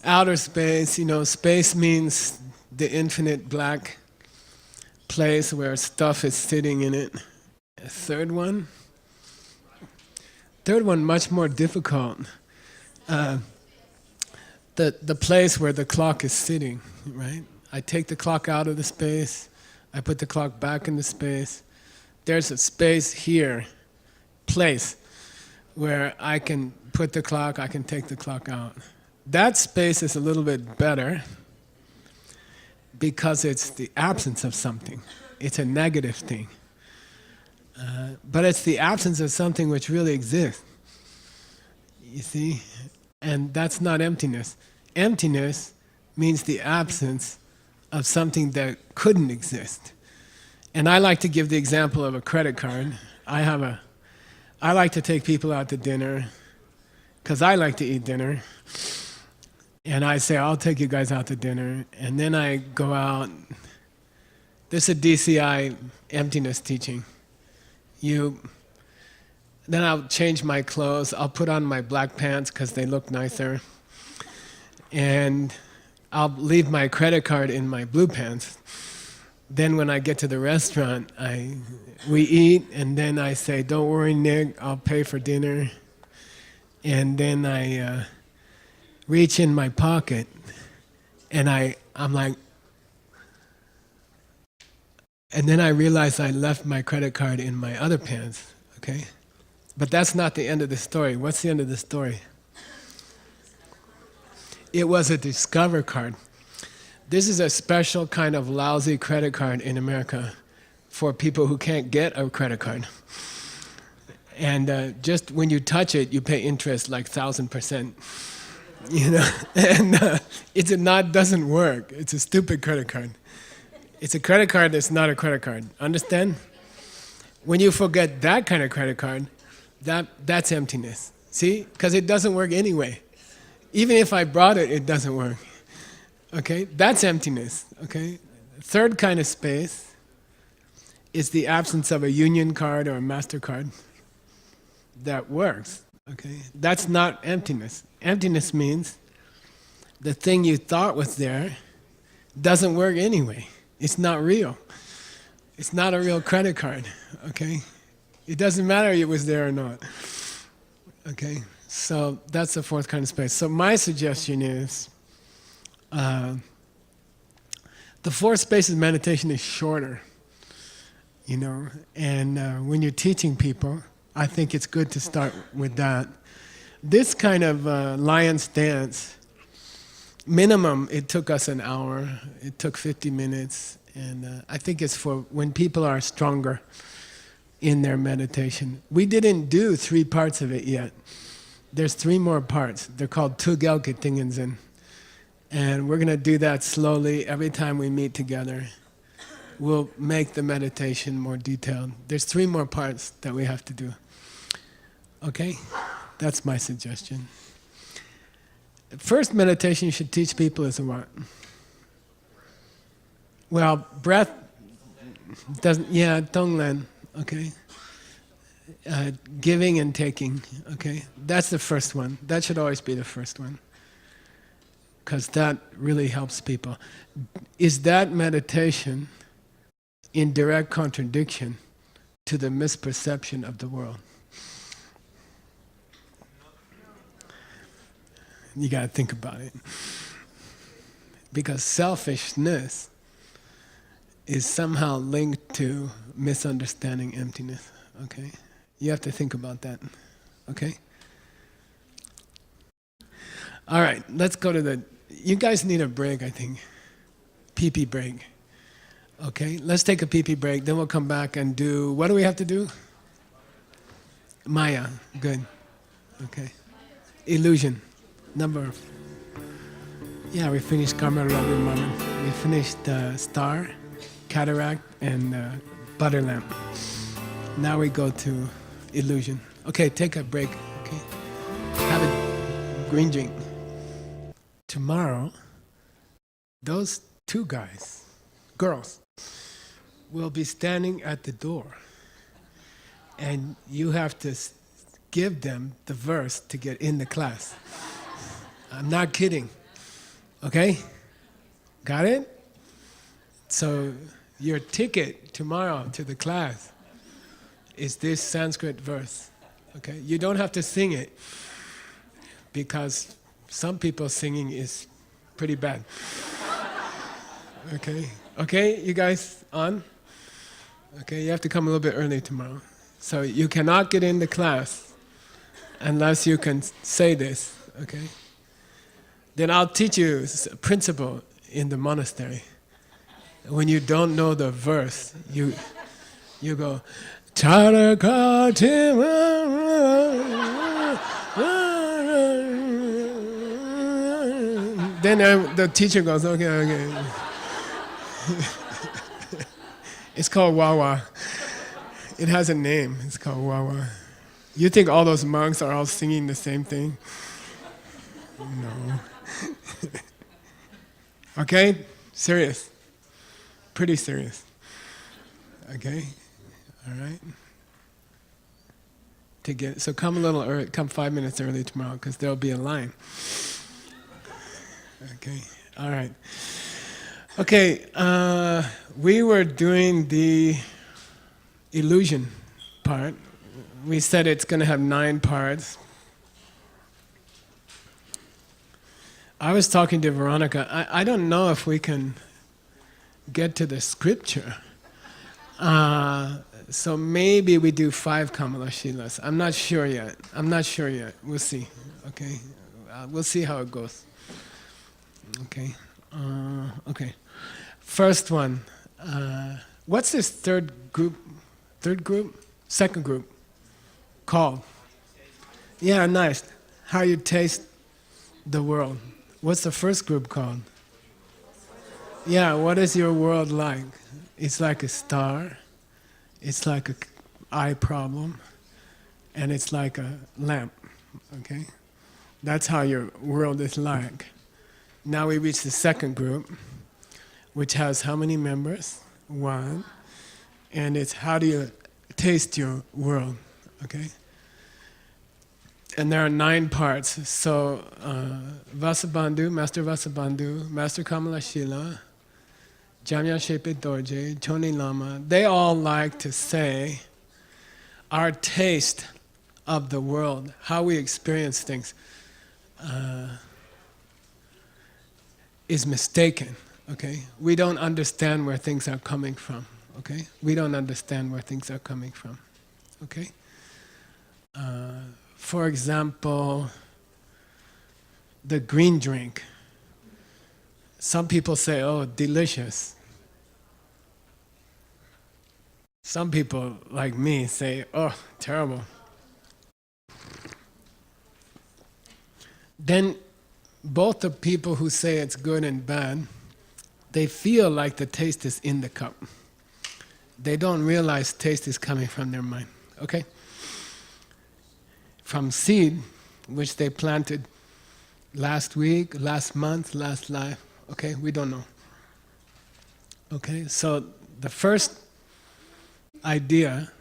Outer space, space means the infinite black place where stuff is sitting in it. A third one, much more difficult. The place where the clock is sitting, right? I take the clock out of the space, I put the clock back in the space. There's a space here, place, where I can put the clock, I can take the clock out. That space is a little bit better because it's the absence of something. It's a negative thing. But it's the absence of something which really exists. You see? And that's not emptiness. Emptiness means the absence of something that couldn't exist. And I like to give the example of a credit card. I like to take people out to dinner, because I like to eat dinner. And I say, I'll take you guys out to dinner. And then I go out. This is a DCI emptiness teaching. Then I'll change my clothes. I'll put on my black pants because they look nicer. And I'll leave my credit card in my blue pants. Then when I get to the restaurant, we eat, and then I say, don't worry, Nick, I'll pay for dinner. And then I reach in my pocket, and I'm like, and then I realize I left my credit card in my other pants, okay? But that's not the end of the story. What's the end of the story? It was a Discover card. This is a special kind of lousy credit card in America for people who can't get a credit card. And just when you touch it, you pay interest like 1,000%. And it doesn't work. It's a stupid credit card. It's a credit card that's not a credit card. Understand? When you forget that kind of credit card, that's emptiness. See? Because it doesn't work anyway. Even if I brought it, it doesn't work. Okay? That's emptiness. Okay? Third kind of space is the absence of a Union card or a MasterCard that works. Okay? That's not emptiness. Emptiness means the thing you thought was there doesn't work anyway. It's not real. It's not a real credit card. Okay? It doesn't matter if it was there or not. Okay? So that's the fourth kind of space. So my suggestion is the fourth space of meditation is shorter. And when you're teaching people, I think it's good to start with that. This kind of lion's dance, minimum, it took us an hour. It took 50 minutes. And I think it's for when people are stronger in their meditation. We didn't do 3 parts of it yet. There's 3 more parts. They're called Tugelketingenzen. And we're going to do that slowly every time we meet together. We'll make the meditation more detailed. There's 3 more parts that we have to do. Okay? That's my suggestion. First meditation you should teach people is what? Well, breath doesn't, Tonglen, okay? Giving and taking, okay? That's the first one. That should always be the first one, because that really helps people. Is that meditation in direct contradiction to the misperception of the world? You got to think about it. Because selfishness is somehow linked to misunderstanding emptiness. Okay? You have to think about that. Okay? All right, let's go to the... You guys need a break, I think. Pee-pee break. Okay, let's take a pee-pee break, then we'll come back and do... What do we have to do? Maya. Good. Okay. Illusion. Number... Yeah, we finished Karma Ravi Maman. We finished Star, Cataract, and Butter Lamp. Now we go to Illusion. Okay, take a break. Okay, have a green drink. Tomorrow, those two guys, girls, will be standing at the door, and you have to give them the verse to get in the class. I'm not kidding. Okay? Got it? So your ticket tomorrow to the class is this Sanskrit verse. Okay? You don't have to sing it because some people singing is pretty bad. Okay? Okay, you guys on? Okay, you have to come a little bit early tomorrow. So you cannot get in the class unless you can say this. Okay? Then I'll teach you a principle in the monastery. When you don't know the verse, you go, Charakati. Then the teacher goes, okay. It's called Wawa. It has a name. It's called Wawa. You think all those monks are all singing the same thing? No. Okay? Serious. Pretty serious. Okay? All right? So come a little early, come 5 minutes early tomorrow, because there'll be a line. Okay? All right. Okay, we were doing the illusion part. We said it's going to have 9 parts. I was talking to Veronica. I don't know if we can get to the scripture. So maybe we do 5 Kamalashilas. I'm not sure yet. We'll see. Okay? We'll see how it goes. Okay? Okay. First one. What's this third group? Second group. Called? Yeah, nice. How you taste the world. What's the first group called? Yeah, what is your world like? It's like a star, it's like an eye problem, and it's like a lamp, okay? That's how your world is like. Now we reach the second group, which has how many members? 1. And it's how do you taste your world, okay? And there are 9 parts. So Vasubandhu, Master Vasubandhu, Master Kamalashila, Jamya Shepe Dorje, Choni Lama, they all like to say our taste of the world, how we experience things, is mistaken, okay? We don't understand where things are coming from, okay? We don't understand where things are coming from, okay? For example, the green drink. Some people say, oh, delicious. Some people, like me, say, oh, terrible. Then both the people who say it's good and bad, they feel like the taste is in the cup. They don't realize taste is coming from their mind, okay? From seed, which they planted last week, last month, last life, okay? We don't know. Okay, so the first idea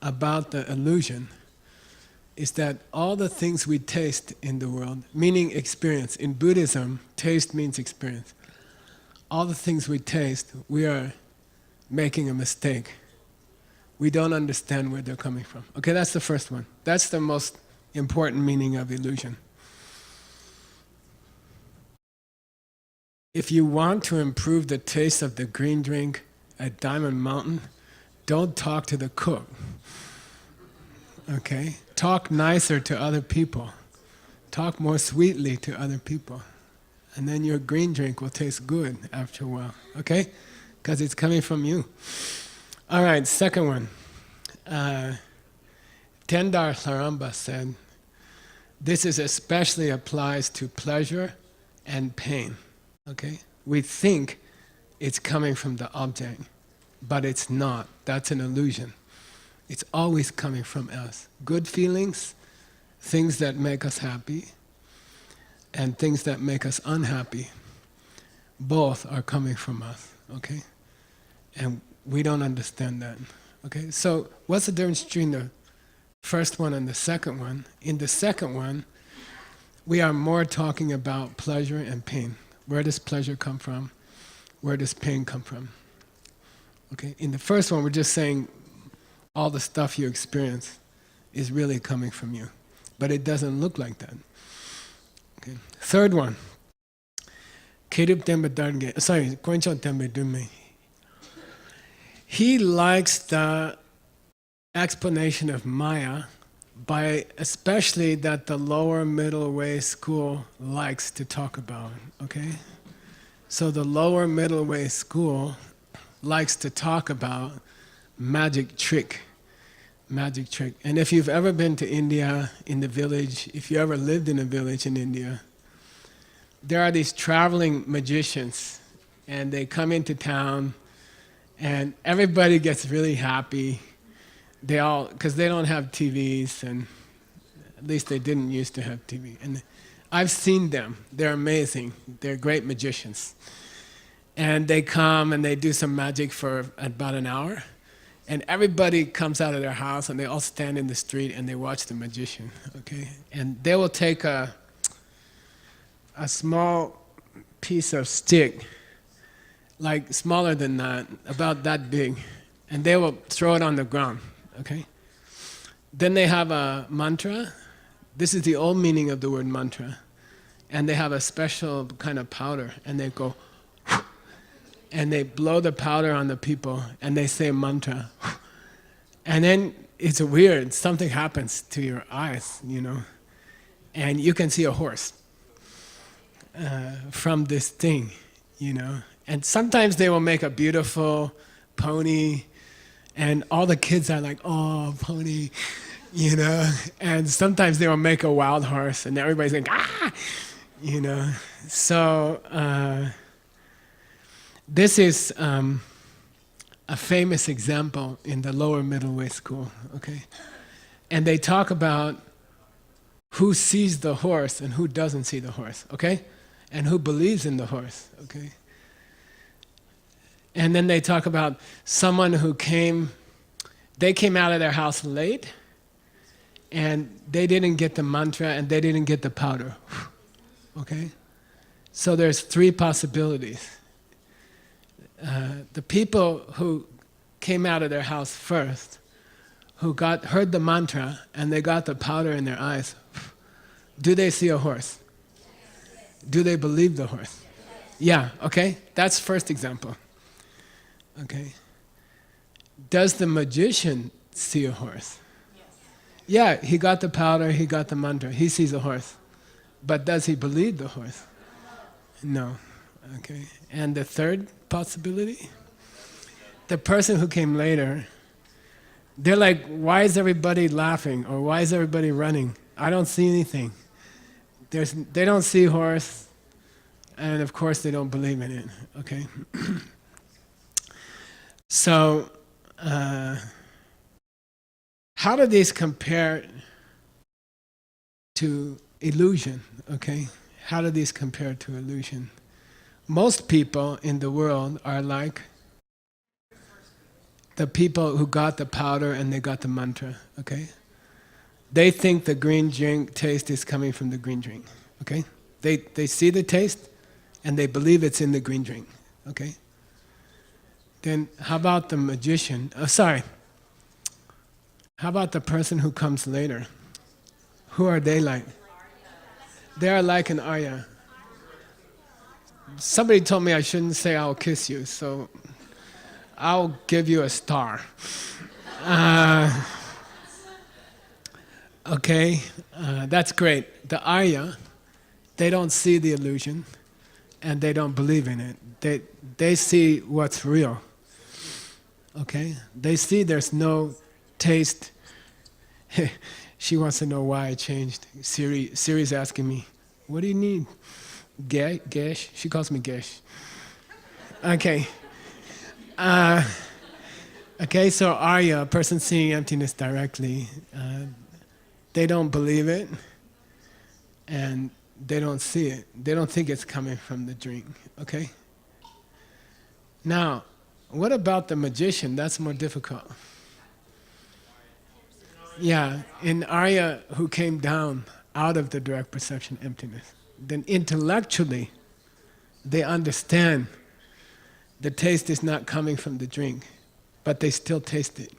about the illusion is that all the things we taste in the world, meaning experience, in Buddhism, taste means experience. All the things we taste, we are making a mistake. We don't understand where they're coming from. Okay, that's the first one. That's the most important meaning of illusion. If you want to improve the taste of the green drink at Diamond Mountain, don't talk to the cook. Okay? Talk nicer to other people. Talk more sweetly to other people. And then your green drink will taste good after a while. Okay? Because it's coming from you. All right, second one. Tendar Saramba said, this is especially applies to pleasure and pain. Okay? We think it's coming from the object, but it's not. That's an illusion. It's always coming from us. Good feelings, things that make us happy, and things that make us unhappy, both are coming from us, okay? And we don't understand that, okay? So what's the difference between the first one and the second one? In the second one, we are more talking about pleasure and pain. Where does pleasure come from? Where does pain come from? Okay, in the first one, we're just saying all the stuff you experience is really coming from you. But it doesn't look like that. Okay. Third one. He likes the explanation of Maya by especially that the lower middle way school likes to talk about, okay? So the lower middle way school likes to talk about magic trick. And if you've ever been to India, in the village, if you ever lived in a village in India, there are these traveling magicians, and they come into town, and everybody gets really happy. They all, because they don't have TVs, and at least they didn't used to have TV. And I've seen them. They're amazing. They're great magicians. And they come and they do some magic for about an hour. And everybody comes out of their house and they all stand in the street and they watch the magician, okay? And they will take a small piece of stick, like smaller than that, about that big, and they will throw it on the ground, okay? Then they have a mantra. This is the old meaning of the word mantra. And they have a special kind of powder, and they go, and they blow the powder on the people, and they say mantra. And then it's weird, something happens to your eyes, you know, and you can see a horse from this thing, you know. And sometimes they will make a beautiful pony, and all the kids are like, oh, pony, you know. And sometimes they will make a wild horse, and everybody's like, ah, you know. So this is a famous example in the lower middle way school, okay? And they talk about who sees the horse and who doesn't see the horse, okay? And who believes in the horse, okay? And then they talk about someone who they came out of their house late, and they didn't get the mantra and they didn't get the powder, okay? So there's three possibilities. The people who came out of their house first, who heard the mantra and they got the powder in their eyes, do they see a horse? Do they believe the horse? Yeah, okay? That's first example. Okay. Does the magician see a horse? Yeah, he got the powder, he got the mantra, he sees a horse. But does he believe the horse? No. Okay. And the third possibility? The person who came later, they're like, why is everybody laughing? Or why is everybody running? I don't see anything. They don't see horse, and of course they don't believe in it, okay? So, how do these compare to illusion, okay? How do these compare to illusion? Most people in the world are like the people who got the powder and they got the mantra, okay? They think the green drink taste is coming from the green drink, okay? They see the taste and they believe it's in the green drink, okay? Then how about the magician? How about the person who comes later? Who are they like? They are like an Arya. Somebody told me I shouldn't say I'll kiss you, so I'll give you a star. Okay, that's great. The Arya, they don't see the illusion, and they don't believe in it. They see what's real. Okay, they see there's no taste. She wants to know why I changed. Siri's asking me, what do you need? Gesh? She calls me Gesh. Okay. Okay, so Arya, a person seeing emptiness directly, they don't believe it, and they don't see it. They don't think it's coming from the drink, okay? Now, what about the magician? That's more difficult. Yeah, in Arya who came down out of the direct perception emptiness, then intellectually they understand the taste is not coming from the drink, but they still taste it.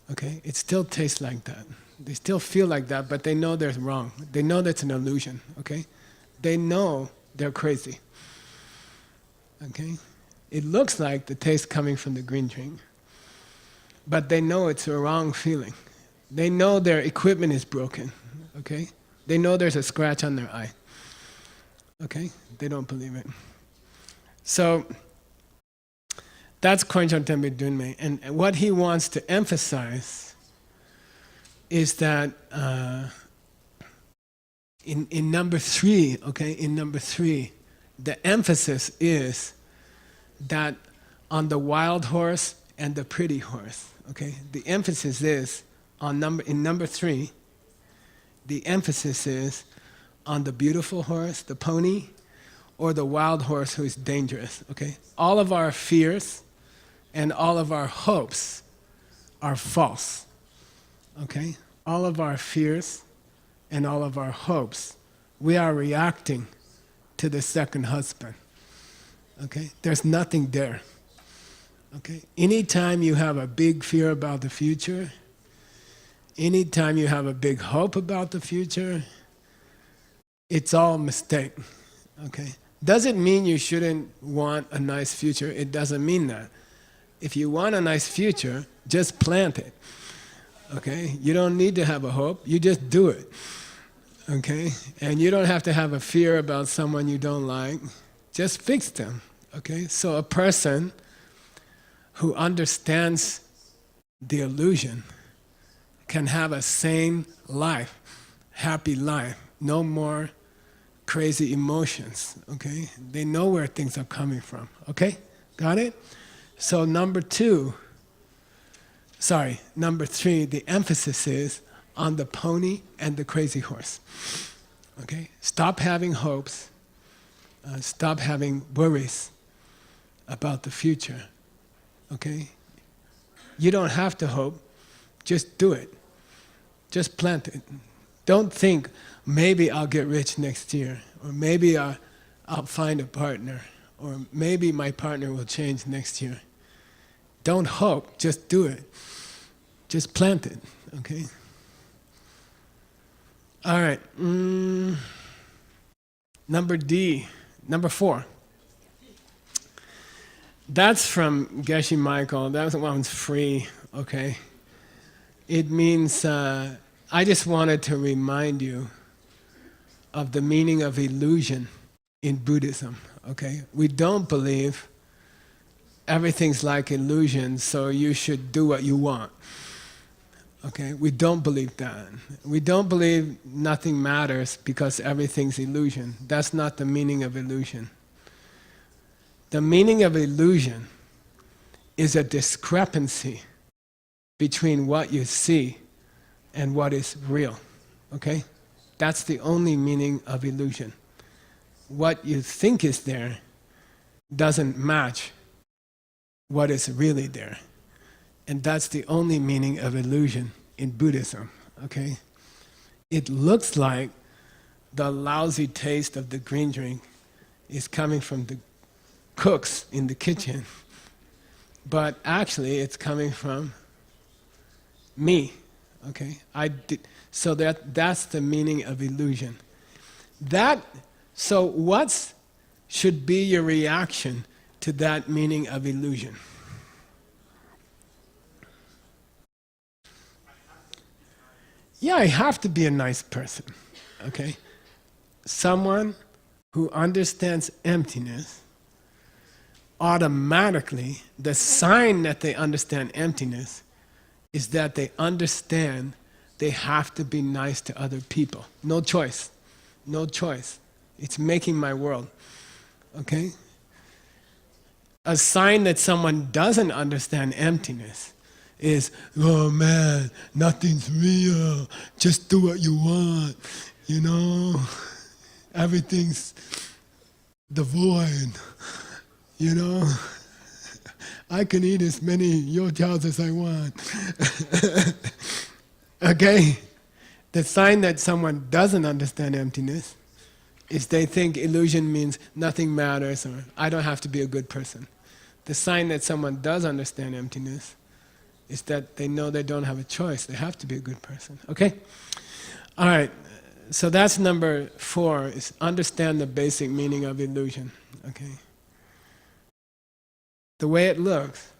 Okay? It still tastes like that. They still feel like that, but they know they're wrong. They know that's an illusion, okay? They know they're crazy. Okay? It looks like the taste coming from the green drink, but they know it's a wrong feeling. They know their equipment is broken, okay? They know there's a scratch on their eye. Okay? They don't believe it. So, that's Koinchon Tenpa Dunme. And what he wants to emphasize is that in number 3, okay, in number 3, the emphasis is that on the wild horse and the pretty horse, okay? The emphasis is on in number 3, the emphasis is on the beautiful horse, the pony, or the wild horse who is dangerous, okay? All of our fears and all of our hopes are false, okay? All of our fears and all of our hopes, we are reacting to the second husband, okay? There's nothing there, okay? Anytime you have a big fear about the future, anytime you have a big hope about the future, it's all a mistake, okay? Doesn't mean you shouldn't want a nice future. It doesn't mean that. If you want a nice future, just plant it, okay? You don't need to have a hope. You just do it, okay? And you don't have to have a fear about someone you don't like. Just fix them, okay? So a person who understands the illusion can have a sane life, happy life, no more crazy emotions, okay? They know where things are coming from, okay? Got it? So number 3, the emphasis is on the pony and the crazy horse, okay? Stop having hopes, stop having worries about the future, okay? You don't have to hope, just do it. Just plant it. Don't think, maybe I'll get rich next year, or maybe I'll find a partner, or maybe my partner will change next year. Don't hope, just do it. Just plant it, okay? All right. Number 4. That's from Geshe Michael. That one's free, okay? It means, I just wanted to remind you of the meaning of illusion in Buddhism, okay? We don't believe everything's like illusion, so you should do what you want. Okay, we don't believe that. We don't believe nothing matters because everything's illusion. That's not the meaning of illusion. The meaning of illusion is a discrepancy between what you see and what is real. Okay? That's the only meaning of illusion. What you think is there doesn't match what is really there. And that's the only meaning of illusion in Buddhism, okay? It looks like the lousy taste of the green drink is coming from the cooks in the kitchen, but actually it's coming from me, okay? So that's the meaning of illusion. So what should be your reaction to that meaning of illusion? Yeah, I have to be a nice person, okay? Someone who understands emptiness, automatically, the sign that they understand emptiness is that they understand they have to be nice to other people. No choice. No choice. It's making my world. Okay? A sign that someone doesn't understand emptiness is, oh man, nothing's real. Just do what you want. You know? Everything's the void. You know? I can eat as many youtiaos as I want. Okay? The sign that someone doesn't understand emptiness is they think illusion means nothing matters or I don't have to be a good person. The sign that someone does understand emptiness is that they know they don't have a choice. They have to be a good person. Okay? All right. So that's number 4, is understand the basic meaning of illusion. Okay? The way it looks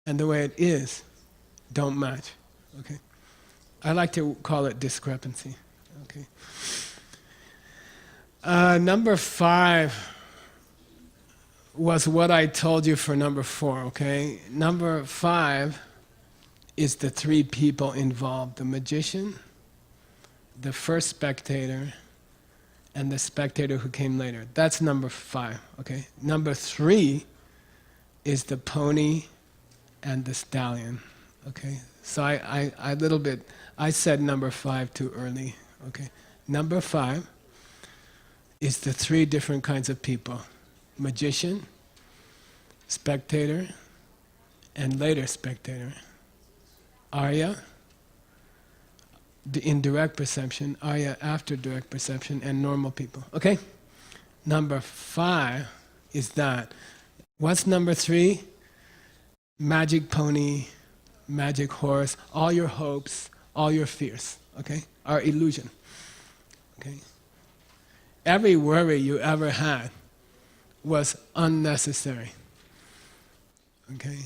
and the way it is don't match. Okay? I like to call it discrepancy. Okay? Number 5 was what I told you for number 4, okay? Number 5 is the 3 people involved, the magician, the first spectator, and the spectator who came later. That's number 5, okay? Number 3 is the pony and the stallion, okay? So I said number 5 too early, okay? Number 5 is the 3 different kinds of people: magician, spectator, and later spectator. Arya, the indirect perception, Arya after direct perception, and normal people. Okay? Number 5 is that. What's number 3? Magic pony, magic horse, all your hopes, all your fears, okay, are illusion. Okay? Every worry you ever had was unnecessary. Okay?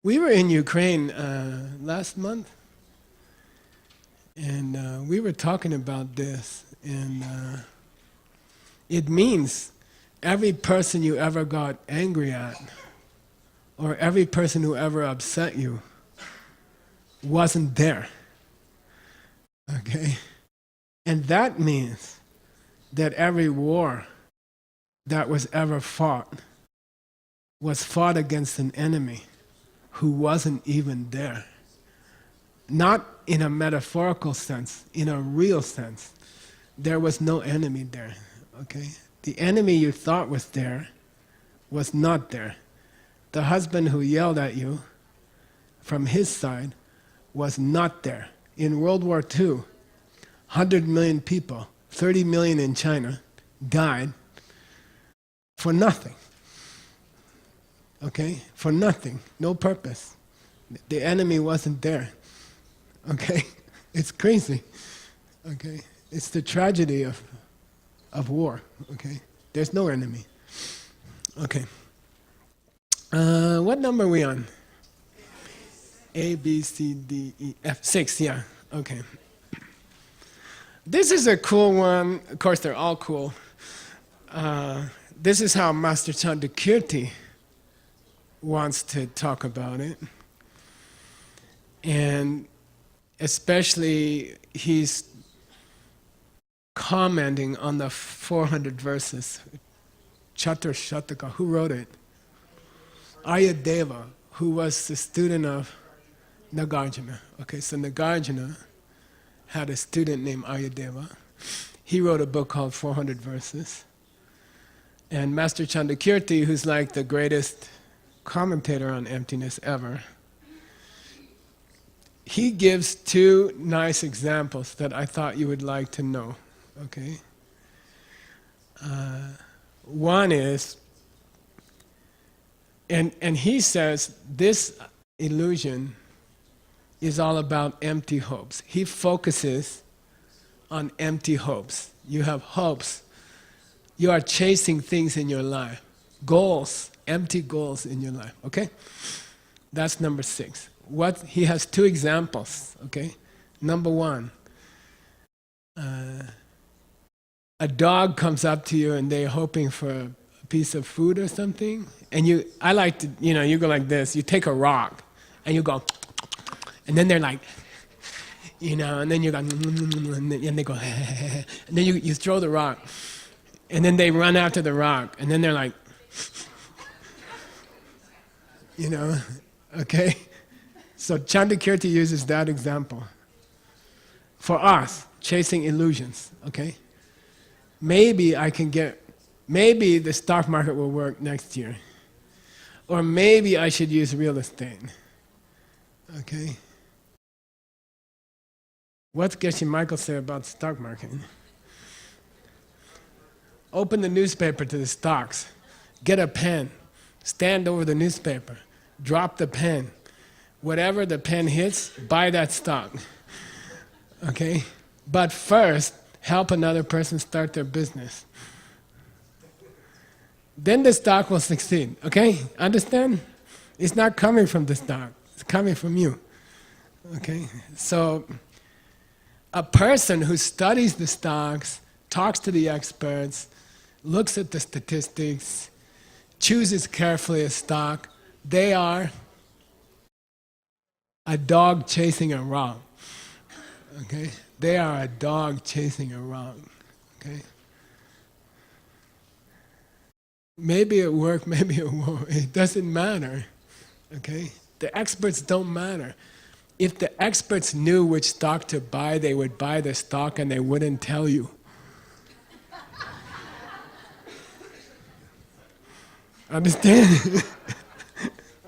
We were in Ukraine last month, and we were talking about this, and it means every person you ever got angry at, or every person who ever upset you, wasn't there. Okay? And that means that every war that was ever fought was fought against an enemy who wasn't even there. Not in a metaphorical sense, in a real sense. There was no enemy there, okay? The enemy you thought was there was not there. The husband who yelled at you from his side was not there. In World War II, 100 million people, 30 million in China, died for nothing. Okay? For nothing. No purpose. The enemy wasn't there. Okay? It's crazy. Okay? It's the tragedy of war. Okay? There's no enemy. Okay. What number are we on? A, B, C, D, E, F. 6, yeah. Okay. This is a cool one. Of course, they're all cool. This is how Master Chandakirti wants to talk about it. And especially, he's commenting on the 400 verses. Chatur Shataka, who wrote it? Aryadeva, who was the student of Nagarjuna. Okay, so Nagarjuna had a student named Aryadeva. He wrote a book called 400 Verses. And Master Chandakirti, who's like the greatest commentator on emptiness ever, he gives 2 nice examples that I thought you would like to know. Okay? One is, and he says this illusion is all about empty hopes. He focuses on empty hopes. You have hopes. You are chasing things in your life. Goals, empty goals in your life. Okay? That's number 6. He has 2 examples. Okay? Number one, a dog comes up to you and they're hoping for a piece of food or something, and I like to, you go like this, you take a rock, and you go, and then they're like, and then you go, and they go, and then you throw the rock, and then they run after the rock, and then they're like, okay? So Chandakirti uses that example. For us, chasing illusions, okay? Maybe the stock market will work next year. Or maybe I should use real estate, okay? What's Geshe Michael say about the stock market? Open the newspaper to the stocks, get a pen, stand over the newspaper, drop the pen. Whatever the pen hits, buy that stock, okay? But first, help another person start their business. Then the stock will succeed, okay? Understand? It's not coming from the stock, it's coming from you, okay? So, a person who studies the stocks, talks to the experts, looks at the statistics, chooses carefully a stock, they are a dog chasing a rock, okay? They are a dog chasing a rock, okay? Maybe it worked, maybe it won't. It doesn't matter, okay? The experts don't matter. If the experts knew which stock to buy, they would buy the stock and they wouldn't tell you. Understand?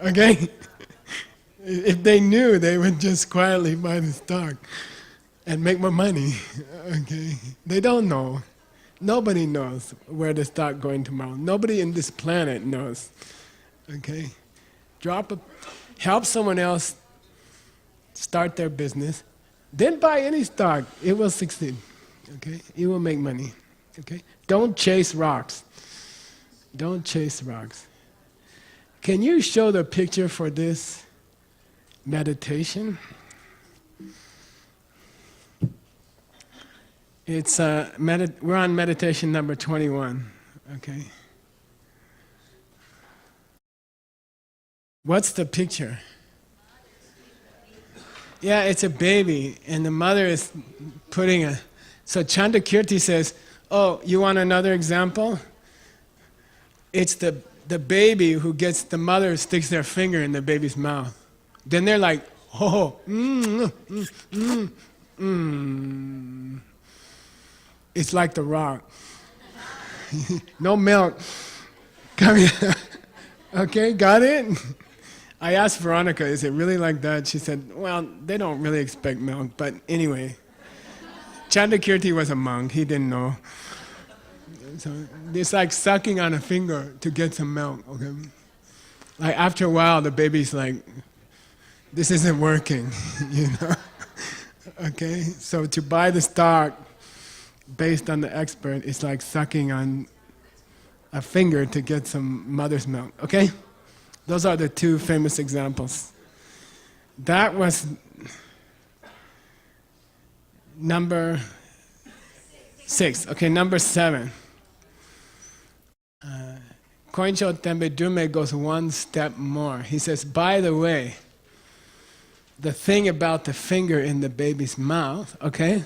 Okay? If they knew, they would just quietly buy the stock and make more money, okay? They don't know. Nobody knows where the stock going tomorrow. Nobody in this planet knows, okay? Help someone else start their business, then buy any stock, it will succeed, okay? You will make money, okay? Don't chase rocks. Don't chase rocks. Can you show the picture for this meditation? It's we're on meditation number 21, okay? What's the picture? Yeah, it's a baby, and the mother is putting so Chandakirti says, oh, you want another example? It's the baby who gets, the mother sticks their finger in the baby's mouth. Then they're like, oh, It's like the rock. No milk. Come here. Okay, got it? I asked Veronica, is it really like that? She said, well, they don't really expect milk, but anyway. Chandakirti was a monk, he didn't know. So it's like sucking on a finger to get some milk, okay? Like after a while, the baby's like, this isn't working, Okay? So to buy the stock, based on the expert, it's like sucking on a finger to get some mother's milk, okay? Those are the two famous examples. That was number 6. Okay, number 7. Koincho Tenbe Dume goes one step more. He says, by the way, the thing about the finger in the baby's mouth, okay?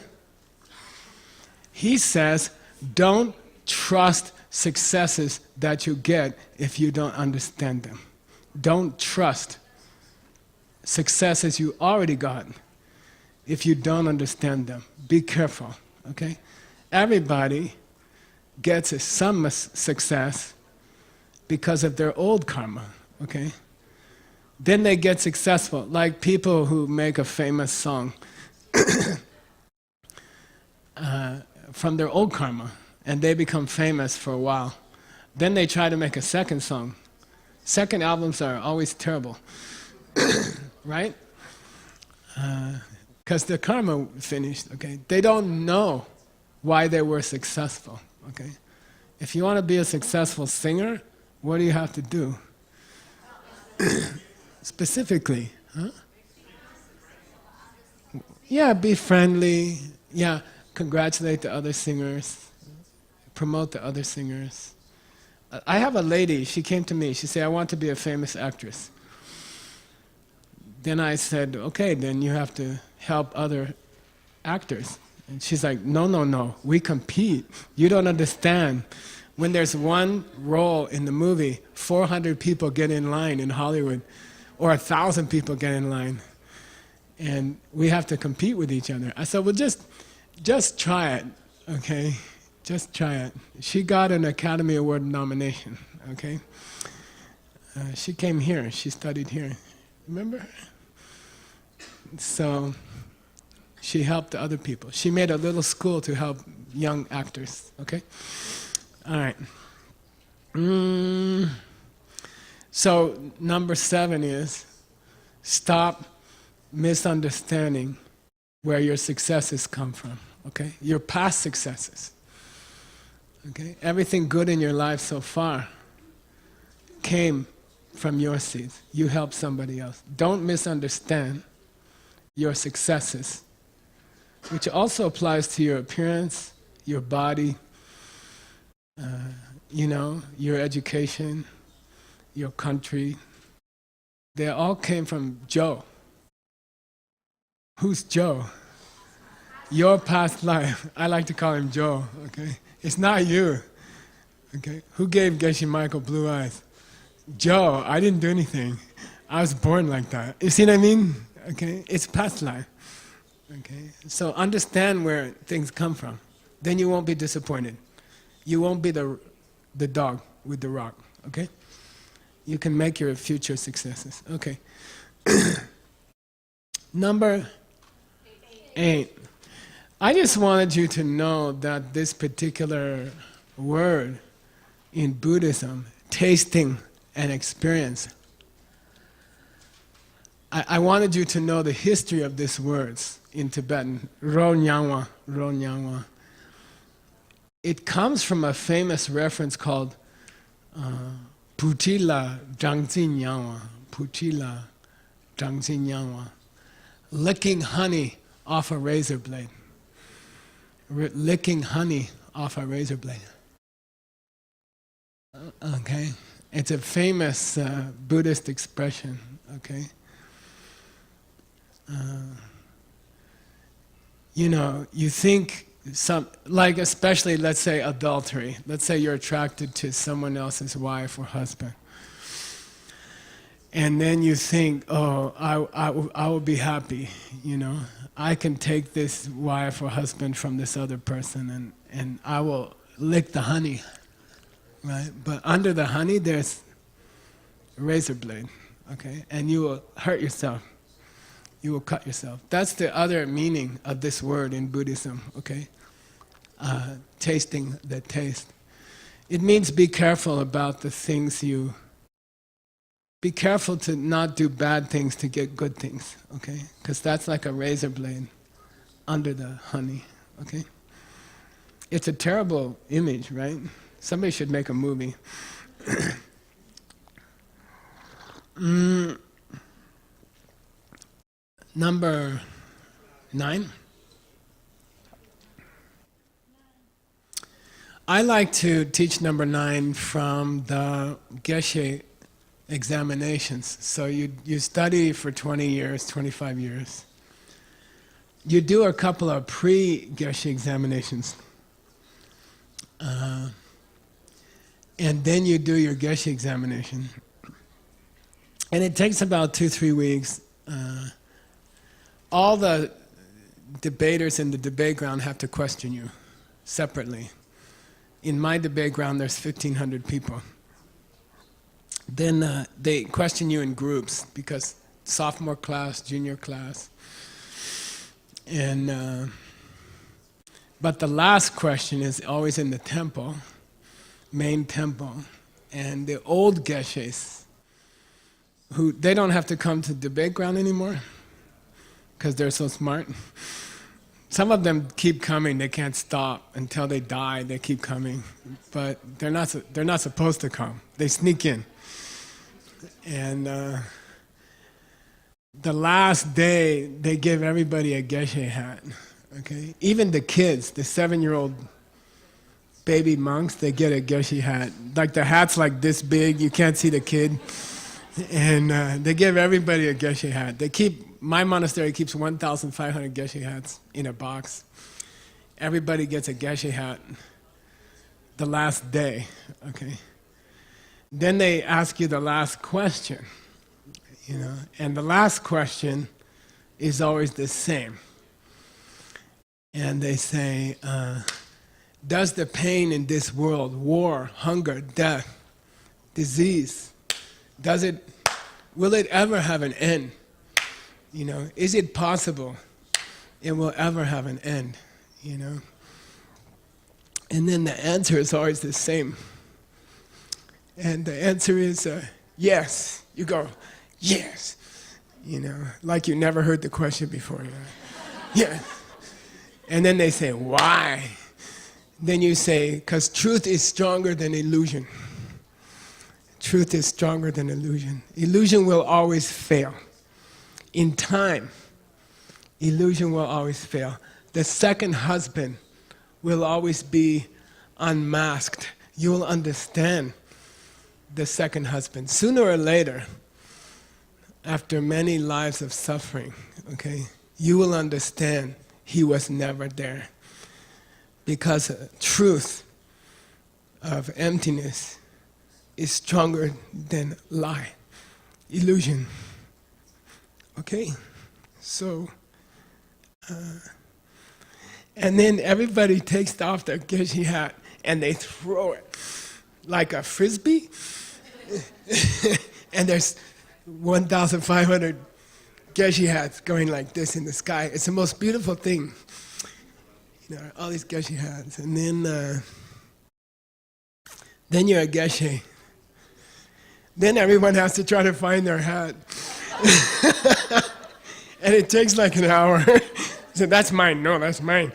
He says, don't trust successes that you get if you don't understand them. Don't trust successes you already got if you don't understand them. Be careful, okay? Everybody gets some success because of their old karma, okay? Then they get successful, like people who make a famous song from their old karma, and they become famous for a while. Then they try to make a second song. Second albums are always terrible, right? Because the karma finished, okay? They don't know why they were successful, okay? If you want to be a successful singer, what do you have to do? Specifically, huh? Yeah, be friendly. Yeah, congratulate the other singers. Promote the other singers. I have a lady, she came to me, she said, I want to be a famous actress. Then I said, okay, then you have to help other actors. And she's like, no, no, no, we compete. You don't understand. When there's one role in the movie, 400 people get in line in Hollywood, or 1,000 people get in line. And we have to compete with each other. I said, well, just try it, okay? Just try it. She got an Academy Award nomination, okay? She came here, she studied here. Remember her? So, she helped other people. She made a little school to help young actors, okay? All right. So, number 7 is stop misunderstanding where your successes come from, okay? Your past successes, okay? Everything good in your life so far came from your seeds. You helped somebody else. Don't misunderstand your successes, which also applies to your appearance, your body, your education, your country. They all came from Joe. Who's Joe? Your past life. I like to call him Joe, okay? It's not you, okay? Who gave Geshe Michael blue eyes? Joe. I didn't do anything. I was born like that. You see what I mean? Okay? It's past life, okay? So understand where things come from. Then you won't be disappointed. You won't be the dog with the rock, okay? You can make your future successes, okay? Number 8. I just wanted you to know that this particular word in Buddhism, tasting and experience, I wanted you to know the history of these words in Tibetan, ro nyangwa, ro nyangwa. It comes from a famous reference called Putila Drangzi Nyangwa, Putila Drangzi Nyangwa, licking honey off a razor blade. Licking honey off a razor blade. Okay? It's a famous Buddhist expression, okay? You think like especially, let's say, adultery. Let's say you're attracted to someone else's wife or husband. And then you think, oh, I will be happy, I can take this wife or husband from this other person and I will lick the honey, right? But under the honey there's a razor blade, okay? And you will hurt yourself. You will cut yourself. That's the other meaning of this word in Buddhism, okay? Tasting the taste. It means be careful about the things you... Be careful to not do bad things to get good things, okay? Because that's like a razor blade under the honey, okay? It's a terrible image, right? Somebody should make a movie. Number 9. I like to teach number 9 from the Geshe examinations. So you study for 20 years, 25 years. You do a couple of pre-Geshe examinations. And then you do your Geshe examination. And it takes about 2-3 weeks. All the debaters in the debate ground have to question you separately. In my debate ground there's 1,500 people. Then they question you in groups, because sophomore class, junior class. And but the last question is always in the temple, main temple. And the old Geshes, who they don't have to come to debate ground anymore, because they're so smart. Some of them keep coming, they can't stop until they die, they keep coming. But they're not supposed to come, they sneak in. And the last day they give everybody a Geshe hat. Okay, even the kids, the 7-year-old baby monks, they get a Geshe hat. Like the hat's like this big, you can't see the kid, and they give everybody a Geshe hat. My monastery keeps 1,500 Geshe hats in a box. Everybody gets a Geshe hat the last day. Okay. Then they ask you the last question, and the last question is always the same. And they say, does the pain in this world, war, hunger, death, disease, will it ever have an end? Is it possible it will ever have an end? And then the answer is always the same. And the answer is yes. You go, yes. Like you never heard the question before. Yes. And then they say, why? Then you say, because truth is stronger than illusion. Truth is stronger than illusion. Illusion will always fail. In time, illusion will always fail. The second husband will always be unmasked. You will understand the second husband. Sooner or later, after many lives of suffering, okay, you will understand he was never there. Because truth of emptiness is stronger than lie, illusion. Okay? So, and then everybody takes off their Geshe hat and they throw it like a frisbee. And there's 1,500 Geshe hats going like this in the sky. It's the most beautiful thing. All these Geshe hats. And then you're a Geshe. Then everyone has to try to find their hat. And it takes like an hour. So that's mine. No, that's mine.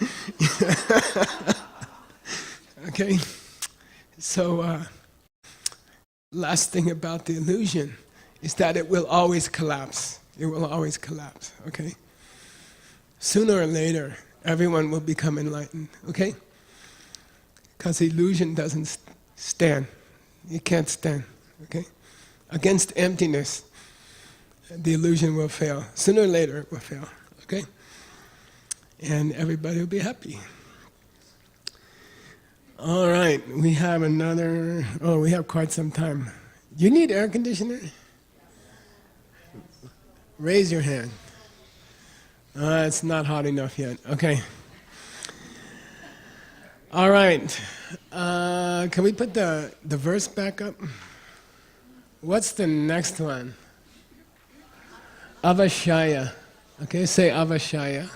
Okay? So, last thing about the illusion is that it will always collapse. It will always collapse, okay? Sooner or later, everyone will become enlightened, okay? Because illusion doesn't stand. It can't stand, okay? Against emptiness, the illusion will fail. Sooner or later, it will fail, okay? And everybody will be happy. All right, we have we have quite some time. You need air conditioner? Raise your hand. It's not hot enough yet. Okay. All right. Can we put the verse back up? What's the next one? Avashaya. Okay, say Avashaya.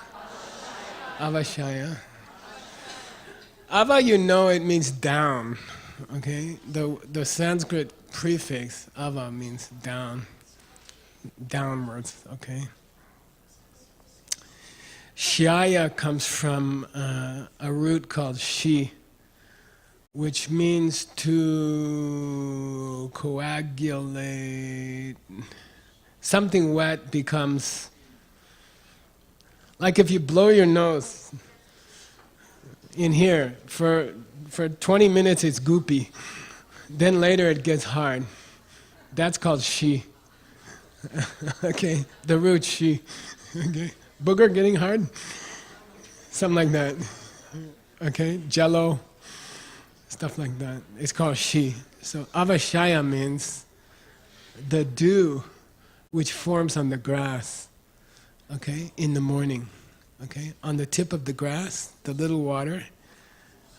Avashaya. Ava, it means down. Okay? The Sanskrit prefix, ava, means down. Downwards, okay? Shaya comes from a root called shi, which means to coagulate. Something wet becomes, like if you blow your nose in here, for 20 minutes it's goopy, then later it gets hard. That's called shi. Okay, the root shi. Okay, booger getting hard? Something like that. Okay, jello, stuff like that. It's called shi. So avashaya means the dew which forms on the grass, okay, in the morning. Okay, on the tip of the grass, the little water,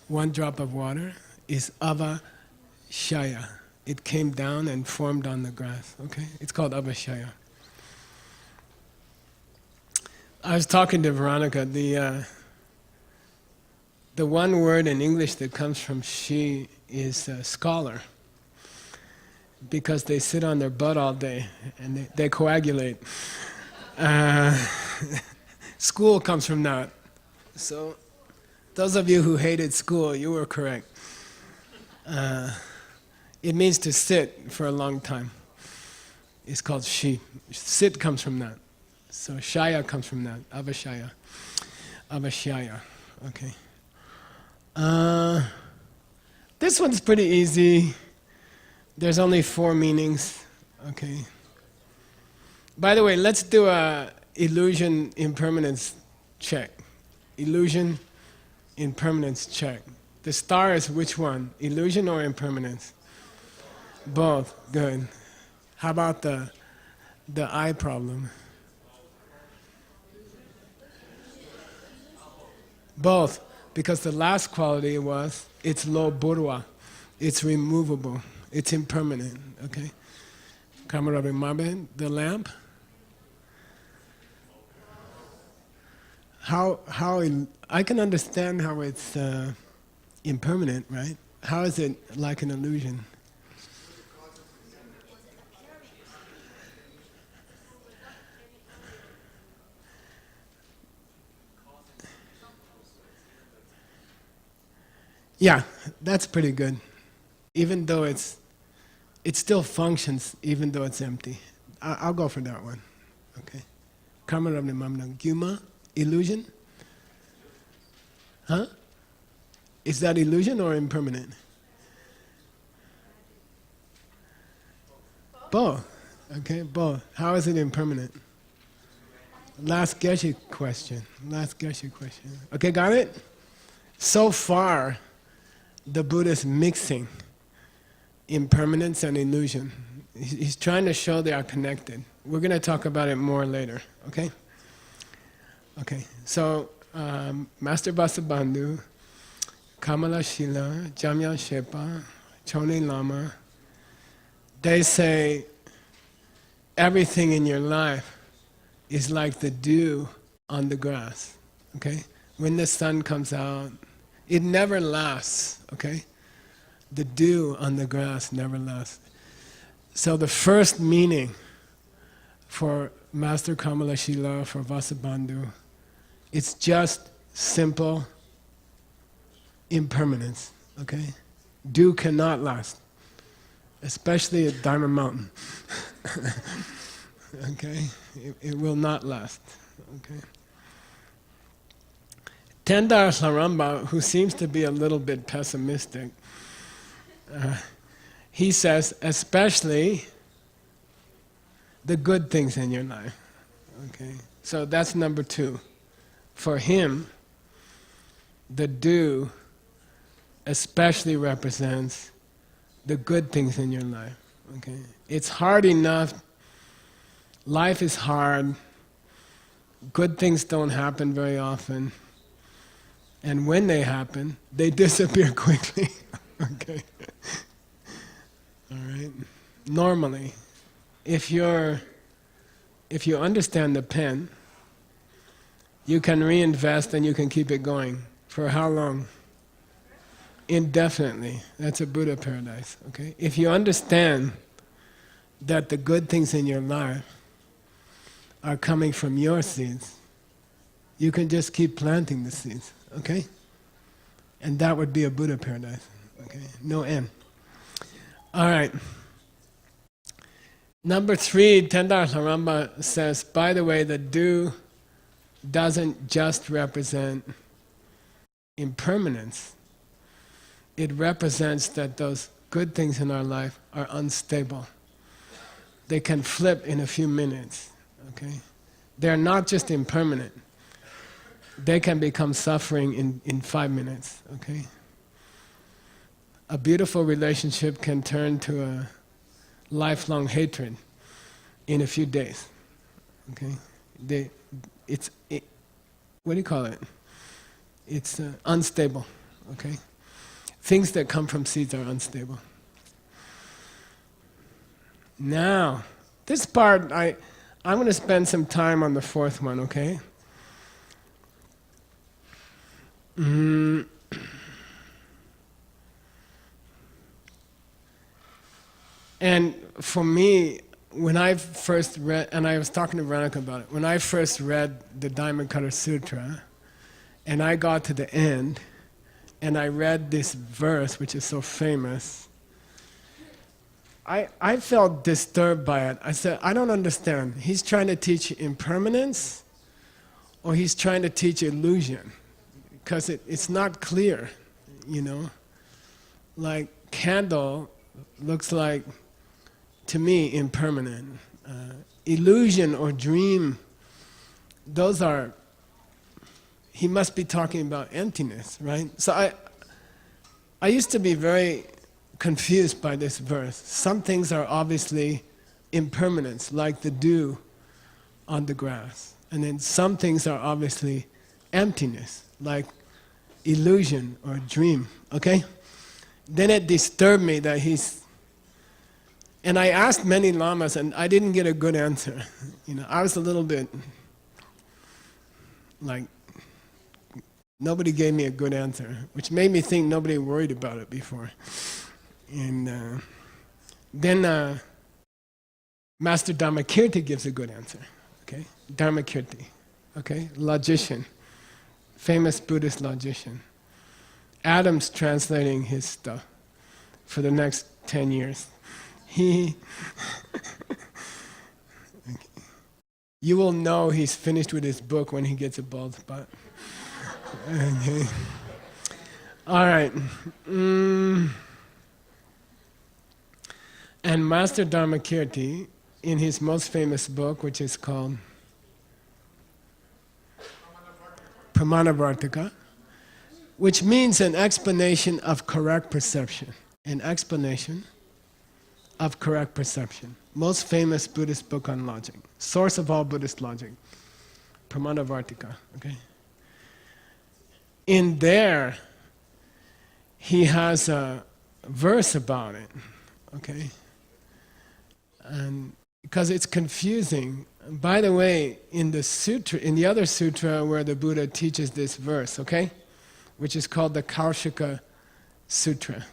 one drop of water, is avashaya. It came down and formed on the grass. Okay, it's called avashaya. I was talking to Veronica. The one word in English that comes from she is scholar, because they sit on their butt all day and they coagulate. School comes from that. So, those of you who hated school, you were correct. It means to sit for a long time. It's called shi. Sit comes from that. So Shaya comes from that, Avashaya. Avashaya, okay. This one's pretty easy. There's only 4 meanings, okay. By the way, let's do a illusion impermanence check. Illusion impermanence check. The star is which one? Illusion or impermanence? Both, good. How about the eye problem? Both, because the last quality was, it's lo burwa, it's removable, it's impermanent, okay? Kamarabi Mabe, the lamp. I can understand how it's impermanent, right? How is it like an illusion? Yeah, that's pretty good. Even though it still functions, even though it's empty. I'll go for that one. Okay. Karma Rabni Mamna. Gyuma, illusion? Huh? Is that illusion or impermanent? Both. Okay, both. How is it impermanent? Last Geshe question. Last Geshe question. Okay, got it? So far, the Buddha is mixing impermanence and illusion. He's trying to show they are connected. We're going to talk about it more later, okay? Okay, so Master Vasubandhu, Kamalashila, Jamya Shepa, Chone Lama, they say everything in your life is like the dew on the grass, okay? When the sun comes out, it never lasts, okay? The dew on the grass never lasts. So the first meaning for Master Kamalashila, for Vasubandhu, it's just simple impermanence, okay? Dew cannot last, especially at Diamond Mountain. Okay? It will not last, okay? Tendar Saramba, who seems to be a little bit pessimistic, he says, especially the good things in your life. Okay, so that's number 2. For him, the dew especially represents the good things in your life. Okay, it's hard enough. Life is hard. Good things don't happen very often. And when they happen, they disappear quickly. Okay. All right. Normally, if you understand the pen, you can reinvest and you can keep it going. For how long? Indefinitely. That's a Buddha paradise. Okay. If you understand that the good things in your life are coming from your seeds, you can just keep planting the seeds. Okay? And that would be a Buddha paradise. Okay? No end. All right. Number 3, Tendar Saramba says, by the way, the dew doesn't just represent impermanence. It represents that those good things in our life are unstable. They can flip in a few minutes. Okay? They're not just impermanent. They can become suffering in 5 minutes, okay? A beautiful relationship can turn to a lifelong hatred in a few days, okay? What do you call it? It's unstable, okay? Things that come from seeds are unstable. Now, this part, I'm going to spend some time on the 4th one, okay? And for me, when I first read, and I was talking to Veronica about it, when I first read the Diamond Cutter Sutra, and I got to the end, and I read this verse, which is so famous, I felt disturbed by it. I said, I don't understand. He's trying to teach impermanence, or he's trying to teach illusion, because it's not clear, you know. Like candle looks like, to me, impermanent. Illusion or dream, those are, he must be talking about emptiness, right? So I used to be very confused by this verse. Some things are obviously impermanence, like the dew on the grass. And then some things are obviously emptiness, like illusion or dream, okay? Then it disturbed me that he's... And I asked many lamas and I didn't get a good answer. You know, I was a little bit like, nobody gave me a good answer, which made me think nobody worried about it before. And then Master Dharmakirti gives a good answer, okay? Dharmakirti, okay? Logician, famous Buddhist logician. Adam's translating his stuff for the next 10 years. You will know he's finished with his book when he gets a bald spot. Okay. All right. And Master Dharmakirti, in his most famous book, which is called Pramanavartika, which means an explanation of correct perception. An explanation of correct perception. Most famous Buddhist book on logic. Source of all Buddhist logic. Pramanavartika, okay? In there, he has a verse about it, okay? And because it's confusing. By the way, in the sutra, in the other sutra where the Buddha teaches this verse, okay? Which is called the Kaushika Sutra.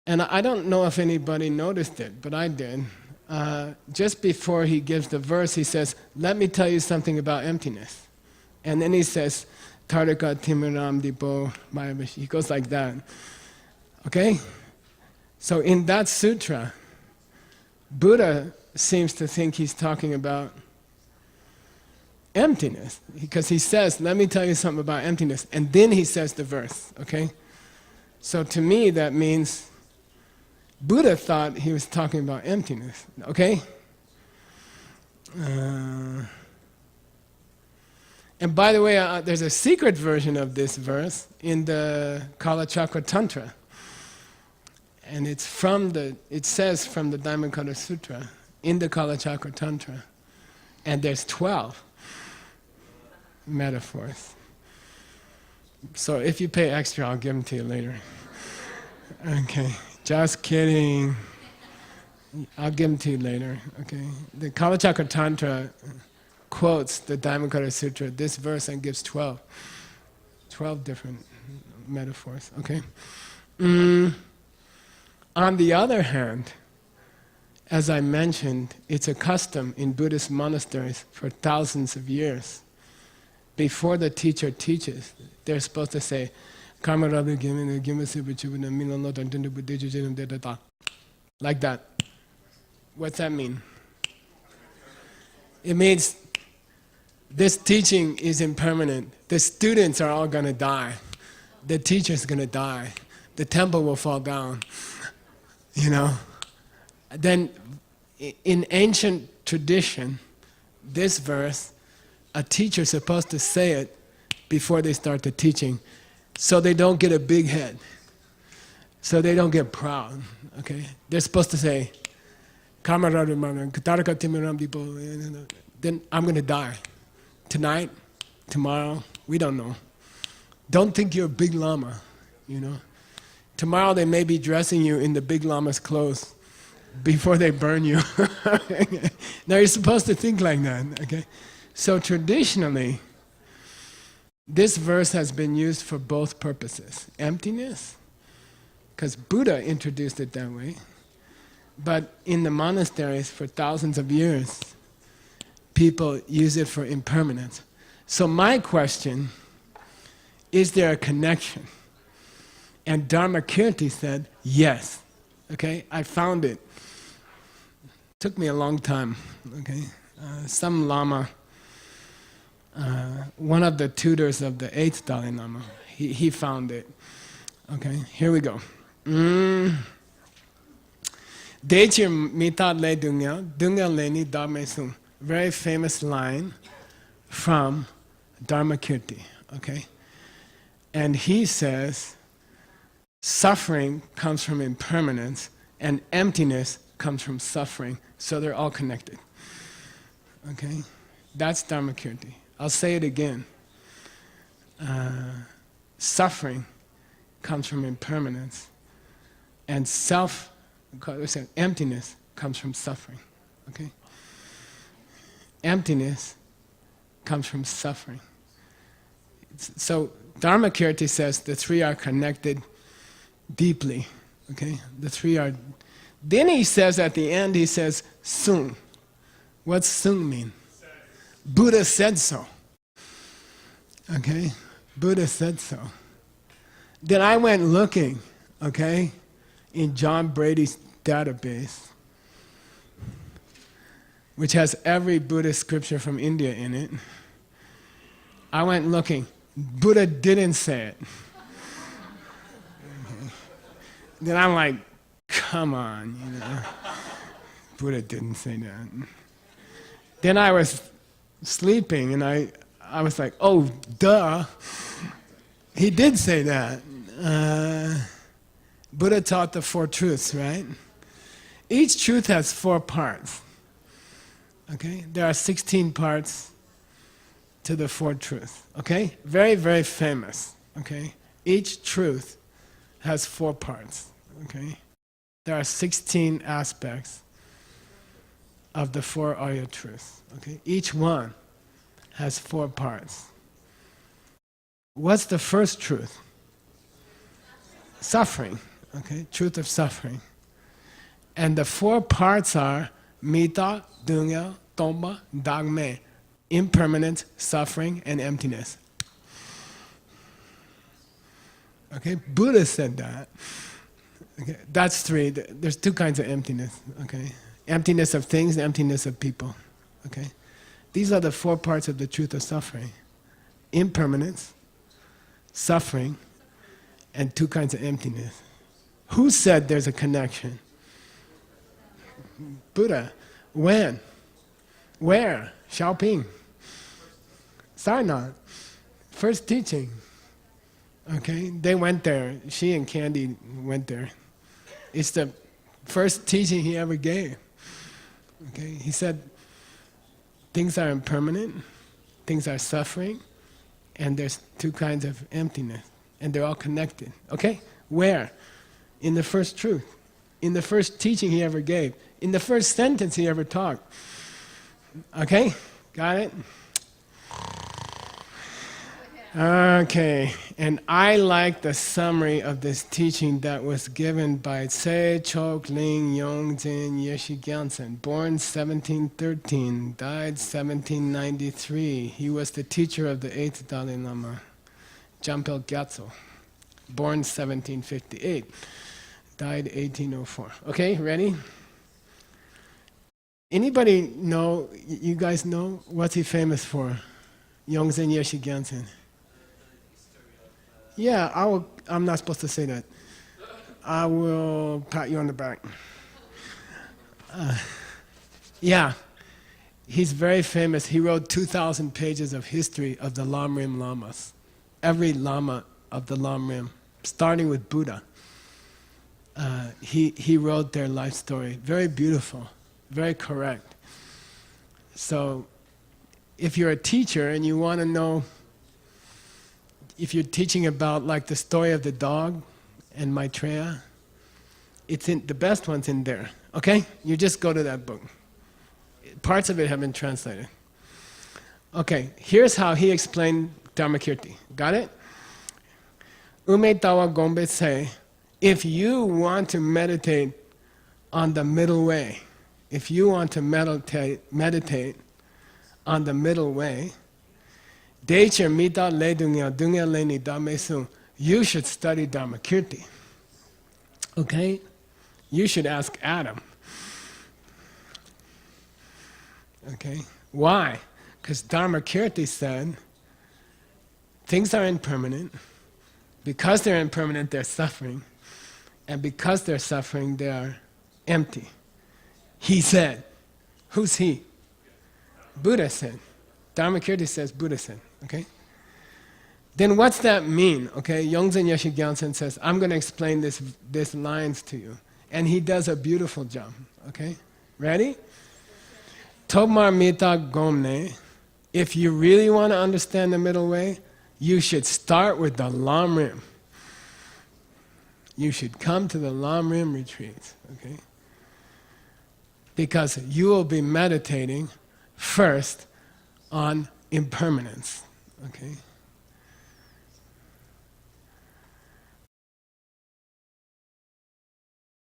And I don't know if anybody noticed it, but I did. Just before he gives the verse, he says, let me tell you something about emptiness. And then he says, Tarika Timiram Dipo Mayavish. He goes like that. Okay? So in that sutra, Buddha seems to think he's talking about emptiness. Because he says, let me tell you something about emptiness. And then he says the verse, okay? So to me that means Buddha thought he was talking about emptiness, okay? And by the way, there's a secret version of this verse in the Kalachakra Tantra. And it says from the Diamond Cutter Sutra, in the Kalachakra Tantra. And there's 12 metaphors. So if you pay extra, I'll give them to you later. Okay. Just kidding. I'll give them to you later, okay? The Kalachakra Tantra quotes the Diamond Cutter Sutra, this verse, and gives 12 different metaphors, okay? On the other hand, as I mentioned, it's a custom in Buddhist monasteries for thousands of years. Before the teacher teaches, they're supposed to say, like that. What's that mean? It means this teaching is impermanent. The students are all going to die. The teacher's going to die. The temple will fall down. You know? Then in ancient tradition, this verse, a teacher's supposed to say it before they start the teaching, so they don't get a big head, so they don't get proud, okay? They're supposed to say, then I'm going to die. Tonight, tomorrow, we don't know. Don't think you're a big lama, you know? Tomorrow they may be dressing you in the big lama's clothes before they burn you. Now you're supposed to think like that, okay? So traditionally, this verse has been used for both purposes. Emptiness, because Buddha introduced it that way, but in the monasteries for thousands of years, people use it for impermanence. So my question, is there a connection And Dharmakirti said, yes. Okay, I found it. Took me a long time. Okay, some Lama, one of the tutors of the 8th Dalai Lama, he found it. Okay, here we go. Dechir mitat le dunga leni dharme sum. Very famous line from Dharmakirti. Okay, and he says, suffering comes from impermanence, and emptiness comes from suffering, so they're all connected. Okay? That's Dharmakirti. I'll say it again. Suffering comes from impermanence, and emptiness comes from suffering. Okay? Emptiness comes from suffering. So Dharmakirti says the three are connected deeply. Okay? The three are. Then he says at the end, he says, Sung. What's Sung mean? Buddha said so. Okay? Buddha said so. Then I went looking, okay, in John Brady's database, which has every Buddhist scripture from India in it. I went looking. Buddha didn't say it. Okay. Then I'm like, come on, you know. Buddha didn't say that. Then I was sleeping and I was like, oh, duh. He did say that. Buddha taught the 4 truths, right? Each truth has 4 parts. Okay? There are 16 parts to the 4 truths. Okay? Very, very famous. Okay? Each truth has 4 parts. Okay? There are 16 aspects of the 4 Arya truths. Okay? Each one has 4 parts. What's the first truth? Suffering. Okay? Truth of suffering. And the 4 parts are mita, dunya, tomba, dagme. Impermanence, suffering, and emptiness. Okay? Buddha said that. Okay? That's 3. There's 2 kinds of emptiness. Okay? Emptiness of things, emptiness of people. Okay? These are the 4 parts of the truth of suffering. Impermanence, suffering, and 2 kinds of emptiness. Who said there's a connection? Buddha. When? Where? Xiaoping. Sarnath. First teaching. Okay? They went there. She and Candy went there. It's the first teaching he ever gave. Okay? He said, things are impermanent, things are suffering, and there's 2 kinds of emptiness. And they're all connected. Okay? Where? In the first truth. In the first teaching he ever gave. In the first sentence he ever taught. Okay? Got it? Okay. And I like the summary of this teaching that was given by Tse Chok Ling Yongzin Yeshe Gyaltsen, born 1713, died 1793. He was the teacher of the 8th Dalai Lama, Jampel Gyatso, born 1758, died 1804. Okay, ready? Anybody know, you guys know, what's he famous for? Yongzin Yeshe Gyaltsen. Yeah, I'm not supposed to say that. I will pat you on the back. Yeah, he's very famous. He wrote 2,000 pages of history of the Lamrim Lamas. Every Lama of the Lamrim, starting with Buddha. He wrote their life story. Very beautiful, very correct. So, if you're a teacher and you want to know, if you're teaching about like the story of the dog and Maitreya, it's in the best one's in there. Okay? You just go to that book. Parts of it have been translated. Okay, here's how he explained Dharmakirti. Got it? Ume Tawa Gombe say, if you want to meditate on the middle way, if you want to meditate on the middle way, Decher mita le dunya le ni da me sung. you should study Dharmakirti. Okay? You should ask Adam. Okay? Why? Because Dharmakirti said, things are impermanent. Because they're impermanent, they're suffering. And because they're suffering, they are empty. He said. Who's he? Buddha said. Dharmakirti says Buddha said. Okay? Then what's that mean? Okay? Yongzhen Yeshe Gyaltsen says, I'm going to explain this lines to you. And he does a beautiful job. Okay? Ready? Tomar mita gomne. If you really want to understand the middle way, you should start with the Lam Rim. You should come to the Lam Rim retreats. Okay? Because you will be meditating first on impermanence. Okay?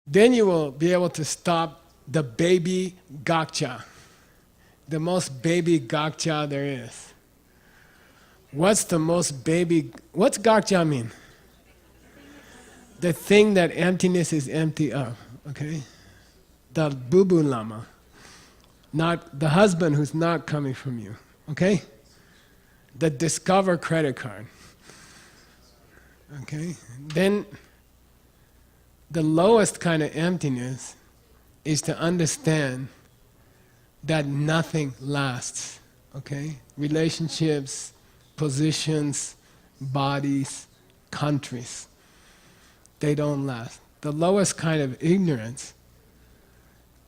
Then you will be able to stop the baby gakcha, the most baby gakcha there is. What's the most baby? What's gakcha mean? The thing that emptiness is empty of. Okay? The bubu lama, not the husband who's not coming from you. Okay? The discover credit card. Okay? Then the lowest kind of emptiness is to understand that nothing lasts. Okay? Relationships, positions, bodies, countries, they don't last. The lowest kind of ignorance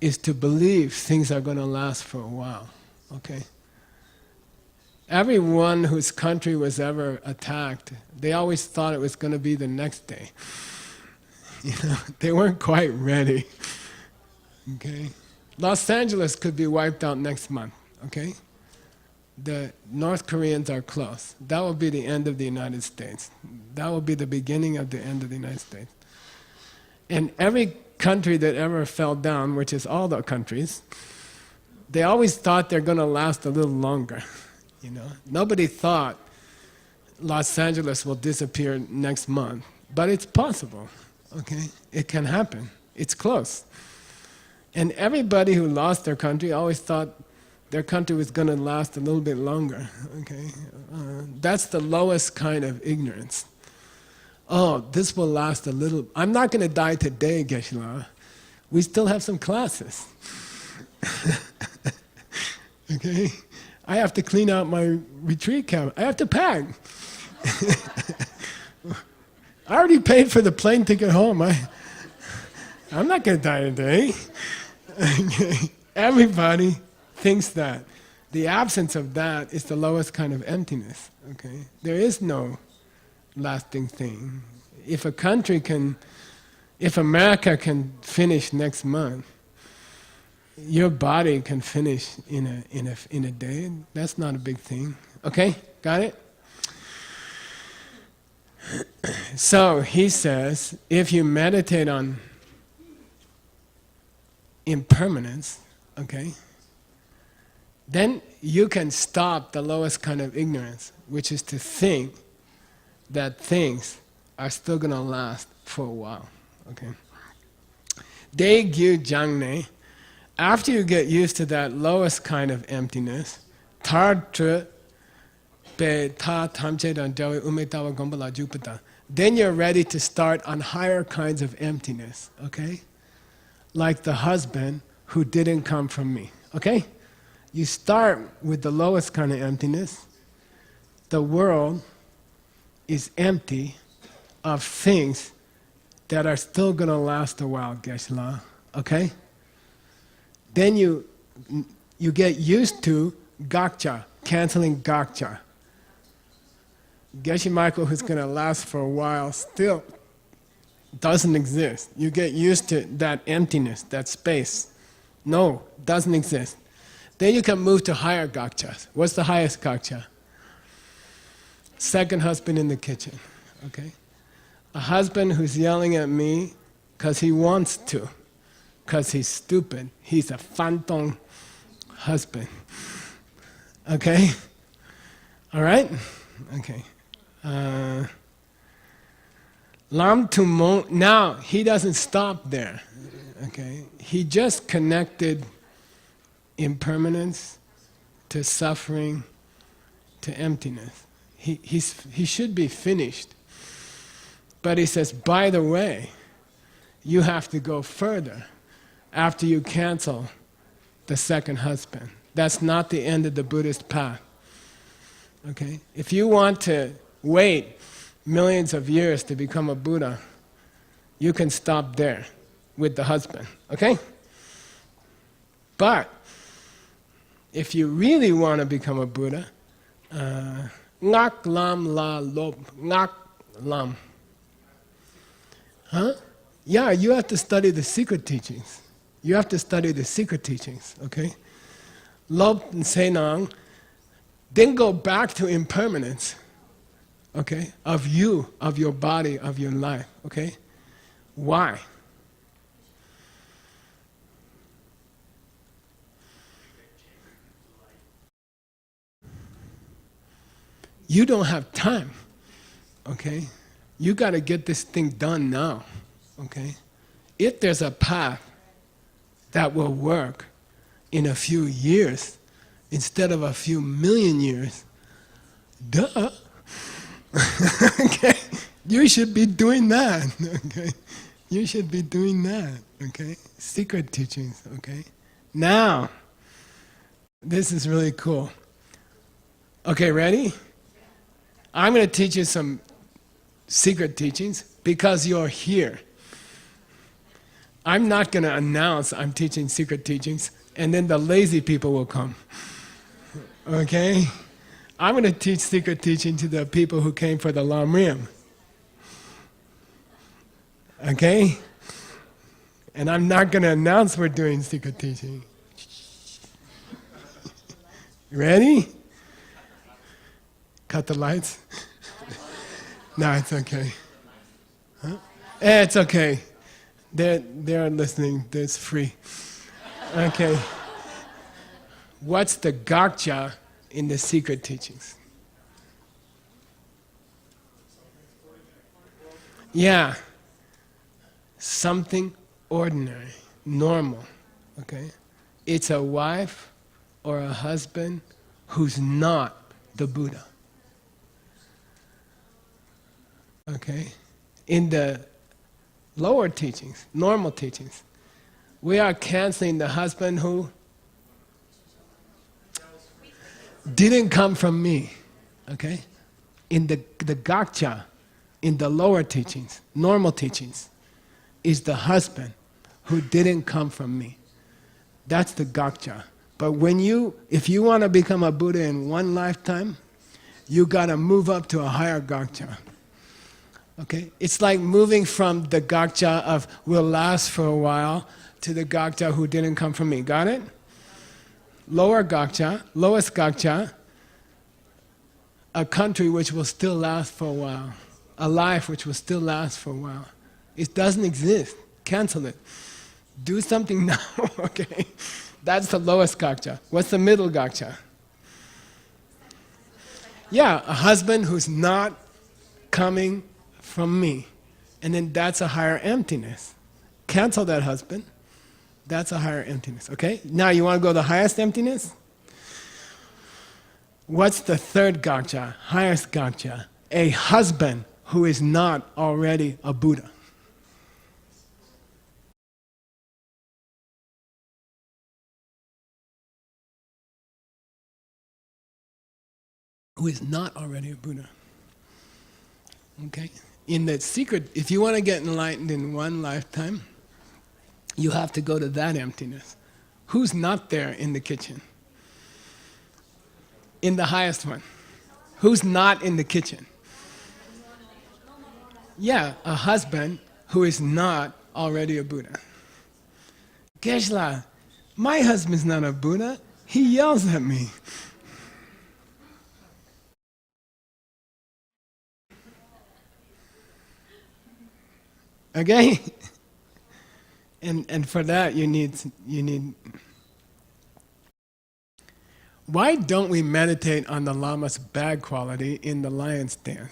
is to believe things are going to last for a while. Okay? Everyone whose country was ever attacked, they always thought it was going to be the next day. You know, they weren't quite ready. Okay? Los Angeles could be wiped out next month. Okay? The North Koreans are close. That will be the end of the United States. That will be the beginning of the end of the United States. And every country that ever fell down, which is all the countries, they always thought they're going to last a little longer. You know, nobody thought Los Angeles will disappear next month, but it's possible. Okay, it can happen. It's close. And everybody who lost their country always thought their country was going to last a little bit longer. Okay, that's the lowest kind of ignorance. Oh, this will last a little. I'm not going to die today, Geshe-la. We still have some classes. Okay? I have to clean out my retreat camp. I have to pack. I already paid for the plane ticket home. I'm not going to die today. Okay? Everybody thinks that. The absence of that is the lowest kind of emptiness. Okay? There is no lasting thing. If America can finish next month, your body can finish in a day. That's not a big thing. Okay, got it? So he says, if you meditate on impermanence, okay, then you can stop the lowest kind of ignorance, which is to think that things are still going to last for a while. Okay. Daegyu Jangne, after you get used to that lowest kind of emptiness, then you're ready to start on higher kinds of emptiness. Okay? Like the husband who didn't come from me. Okay? You start with the lowest kind of emptiness. The world is empty of things that are still going to last a while, Geshe-la. Okay? Then you get used to gakcha, canceling gakcha. Geshe Michael, who's going to last for a while, still doesn't exist. You get used to that emptiness, that space. No, doesn't exist. Then you can move to higher gakchas. What's the highest gakcha? Second husband in the kitchen. Okay? A husband who's yelling at me because he wants to, because he's stupid. He's a phantom husband. Okay? All right? Okay. Lam tu mon, now he doesn't stop there. Okay? He just connected impermanence to suffering to emptiness. He should be finished. But he says, by the way, you have to go further after you cancel the second husband. That's not the end of the Buddhist path. Okay? If you want to wait millions of years to become a Buddha, you can stop there with the husband. Okay? But if you really want to become a Buddha, ngak lam la lob, ngak lam. Huh? Yeah, you have to study the secret teachings. You have to study the secret teachings, okay? Lob and senang, then go back to impermanence, okay? Of you, of your body, of your life, okay? Why? You don't have time, okay? You got to get this thing done now, okay? If there's a path that will work in a few years instead of a few million years, duh. Okay? You should be doing that, okay? You should be doing that, okay? Secret teachings, okay? Now, this is really cool. Okay, ready? I'm going to teach you some secret teachings because you're here. I'm not going to announce I'm teaching secret teachings and then the lazy people will come. Okay? I'm going to teach secret teaching to the people who came for the Lam Rim. Okay? And I'm not going to announce we're doing secret teaching. Ready? Cut the lights? No, it's okay. Huh? It's okay. They're listening. It's free. Okay. What's the gakcha in the secret teachings? Yeah. Something ordinary, normal. Okay? It's a wife or a husband who's not the Buddha. Okay? In the lower teachings, normal teachings, we are canceling the husband who didn't come from me. Okay? In the gakcha, in the lower teachings, normal teachings, is the husband who didn't come from me. That's the gakcha. But if you want to become a Buddha in one lifetime, you got to move up to a higher gakcha. Okay? It's like moving from the gakcha of will last for a while to the gakcha who didn't come from me. Got it? Lower gakcha, lowest gakcha, a country which will still last for a while. A life which will still last for a while. It doesn't exist. Cancel it. Do something now, okay? That's the lowest gakcha. What's the middle gakcha? Yeah, a husband who's not coming from me. And then that's a higher emptiness. Cancel that husband. That's a higher emptiness, okay? Now you want to go to the highest emptiness? What's the third gakcha, highest gakcha? A husband who is not already a Buddha. Who is not already a Buddha. Okay? In the secret, if you want to get enlightened in one lifetime, you have to go to that emptiness. Who's not there in the kitchen? In the highest one. Who's not in the kitchen? Yeah, a husband who is not already a Buddha. Geshe, my husband's not a Buddha. He yells at me. Okay? And for that you need. Why don't we meditate on the Lama's bad quality in the lion's den?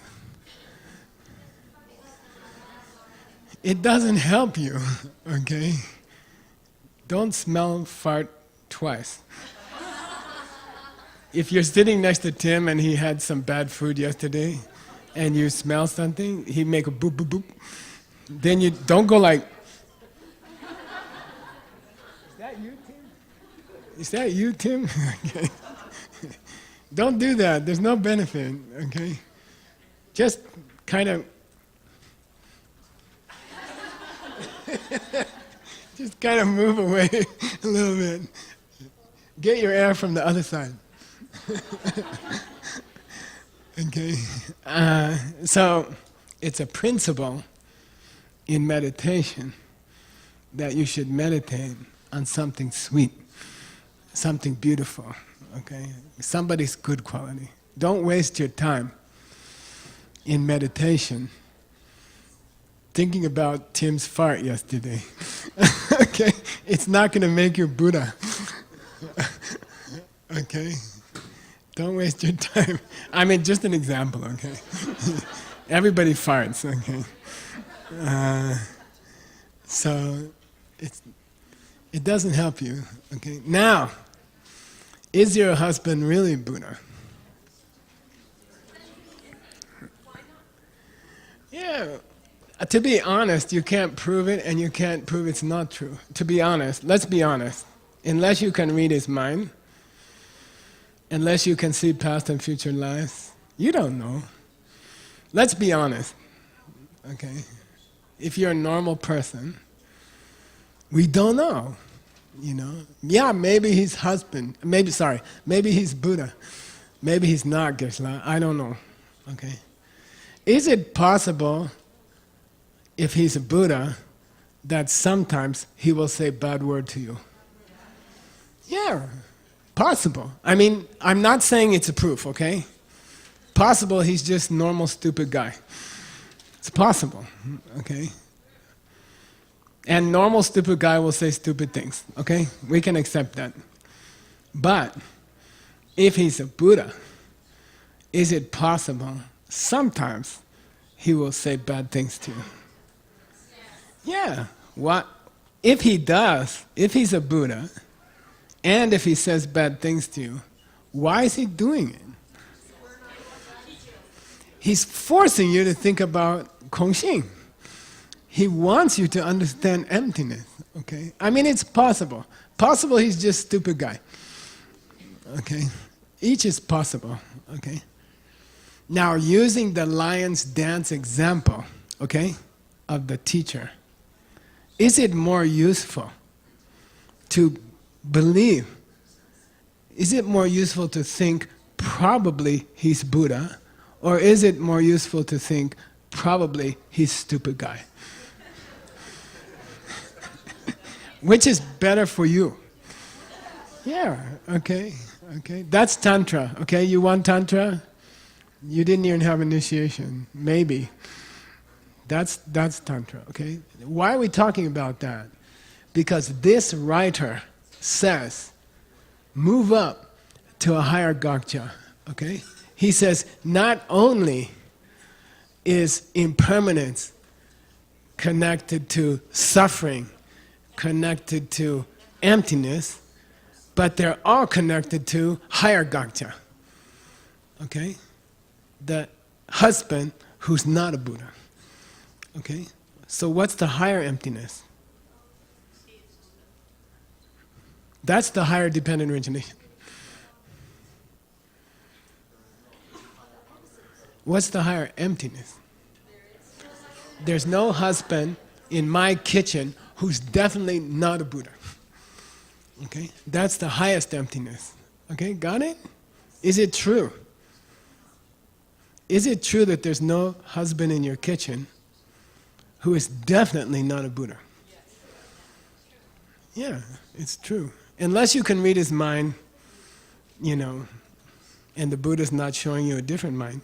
it doesn't help you, okay? Don't smell fart twice. If you're sitting next to Tim and he had some bad food yesterday, and you smell something, he make a boop boop boop. Then you don't go like, "Is that you, Tim? Is that you, Tim?" Okay. Don't do that. There's no benefit. Okay. Just kind of. Just kind of move away a little bit. Get your air from the other side. Okay. So it's a principle in meditation that you should meditate on something sweet, something beautiful, okay? Somebody's good quality. Don't waste your time in meditation thinking about Tim's fart yesterday. Okay? It's not going to make you Buddha. Okay? Don't waste your time. I mean, just an example, okay? Everybody farts, okay? So it doesn't help you, okay? Now, is your husband really Buddha? Yeah. To be honest, you can't prove it, and you can't prove it's not true. To be honest, let's be honest. Unless you can read his mind, unless you can see past and future lives, you don't know. Let's be honest, okay? If you're a normal person, we don't know, you know? Yeah, maybe he's husband, maybe he's Buddha. Maybe he's not Geshe, I don't know, okay? Is it possible, if he's a Buddha, that sometimes he will say bad word to you? Yeah, possible. I mean, I'm not saying it's a proof, okay? Possible he's just normal stupid guy. It's possible, okay? And normal stupid guy will say stupid things, okay? We can accept that. But if he's a Buddha, is it possible sometimes he will say bad things to you? Yeah. What if he does, if he's a Buddha, and if he says bad things to you, why is he doing it? He's forcing you to think about Kongxing. He wants you to understand emptiness, okay? I mean, it's possible. Possible he's just a stupid guy, okay? Each is possible, okay? Now, using the lion's dance example, okay, of the teacher, is it more useful to believe? Is it more useful to think probably he's Buddha, or is it more useful to think probably he's a stupid guy? Which is better for you? Yeah, okay, okay. That's Tantra, okay? You want Tantra? You didn't even have initiation, maybe. That's Tantra, okay? Why are we talking about that? Because this writer says, move up to a higher Gakcha, okay? He says, not only is impermanence connected to suffering, connected to emptiness, but they're all connected to higher Gakcha, okay? The husband who's not a Buddha. Okay? So what's the higher emptiness? That's the higher dependent origination. What's the higher emptiness? There's no husband in my kitchen who's definitely not a Buddha. Okay? That's the highest emptiness. Okay? Got it? Is it true? Is it true that there's no husband in your kitchen who is definitely not a Buddha? Yeah, it's true. Unless you can read his mind, you know, and the Buddha's not showing you a different mind.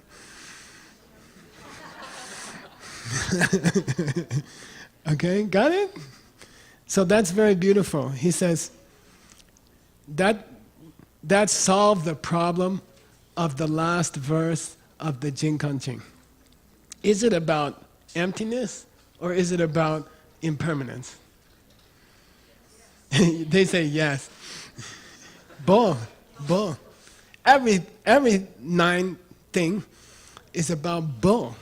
Okay, got it? So that's very beautiful. He says, that solved the problem of the last verse of the Jing Kan Ching. Is it about emptiness Or is it about impermanence? They say yes. Both. Every 9 thing is about both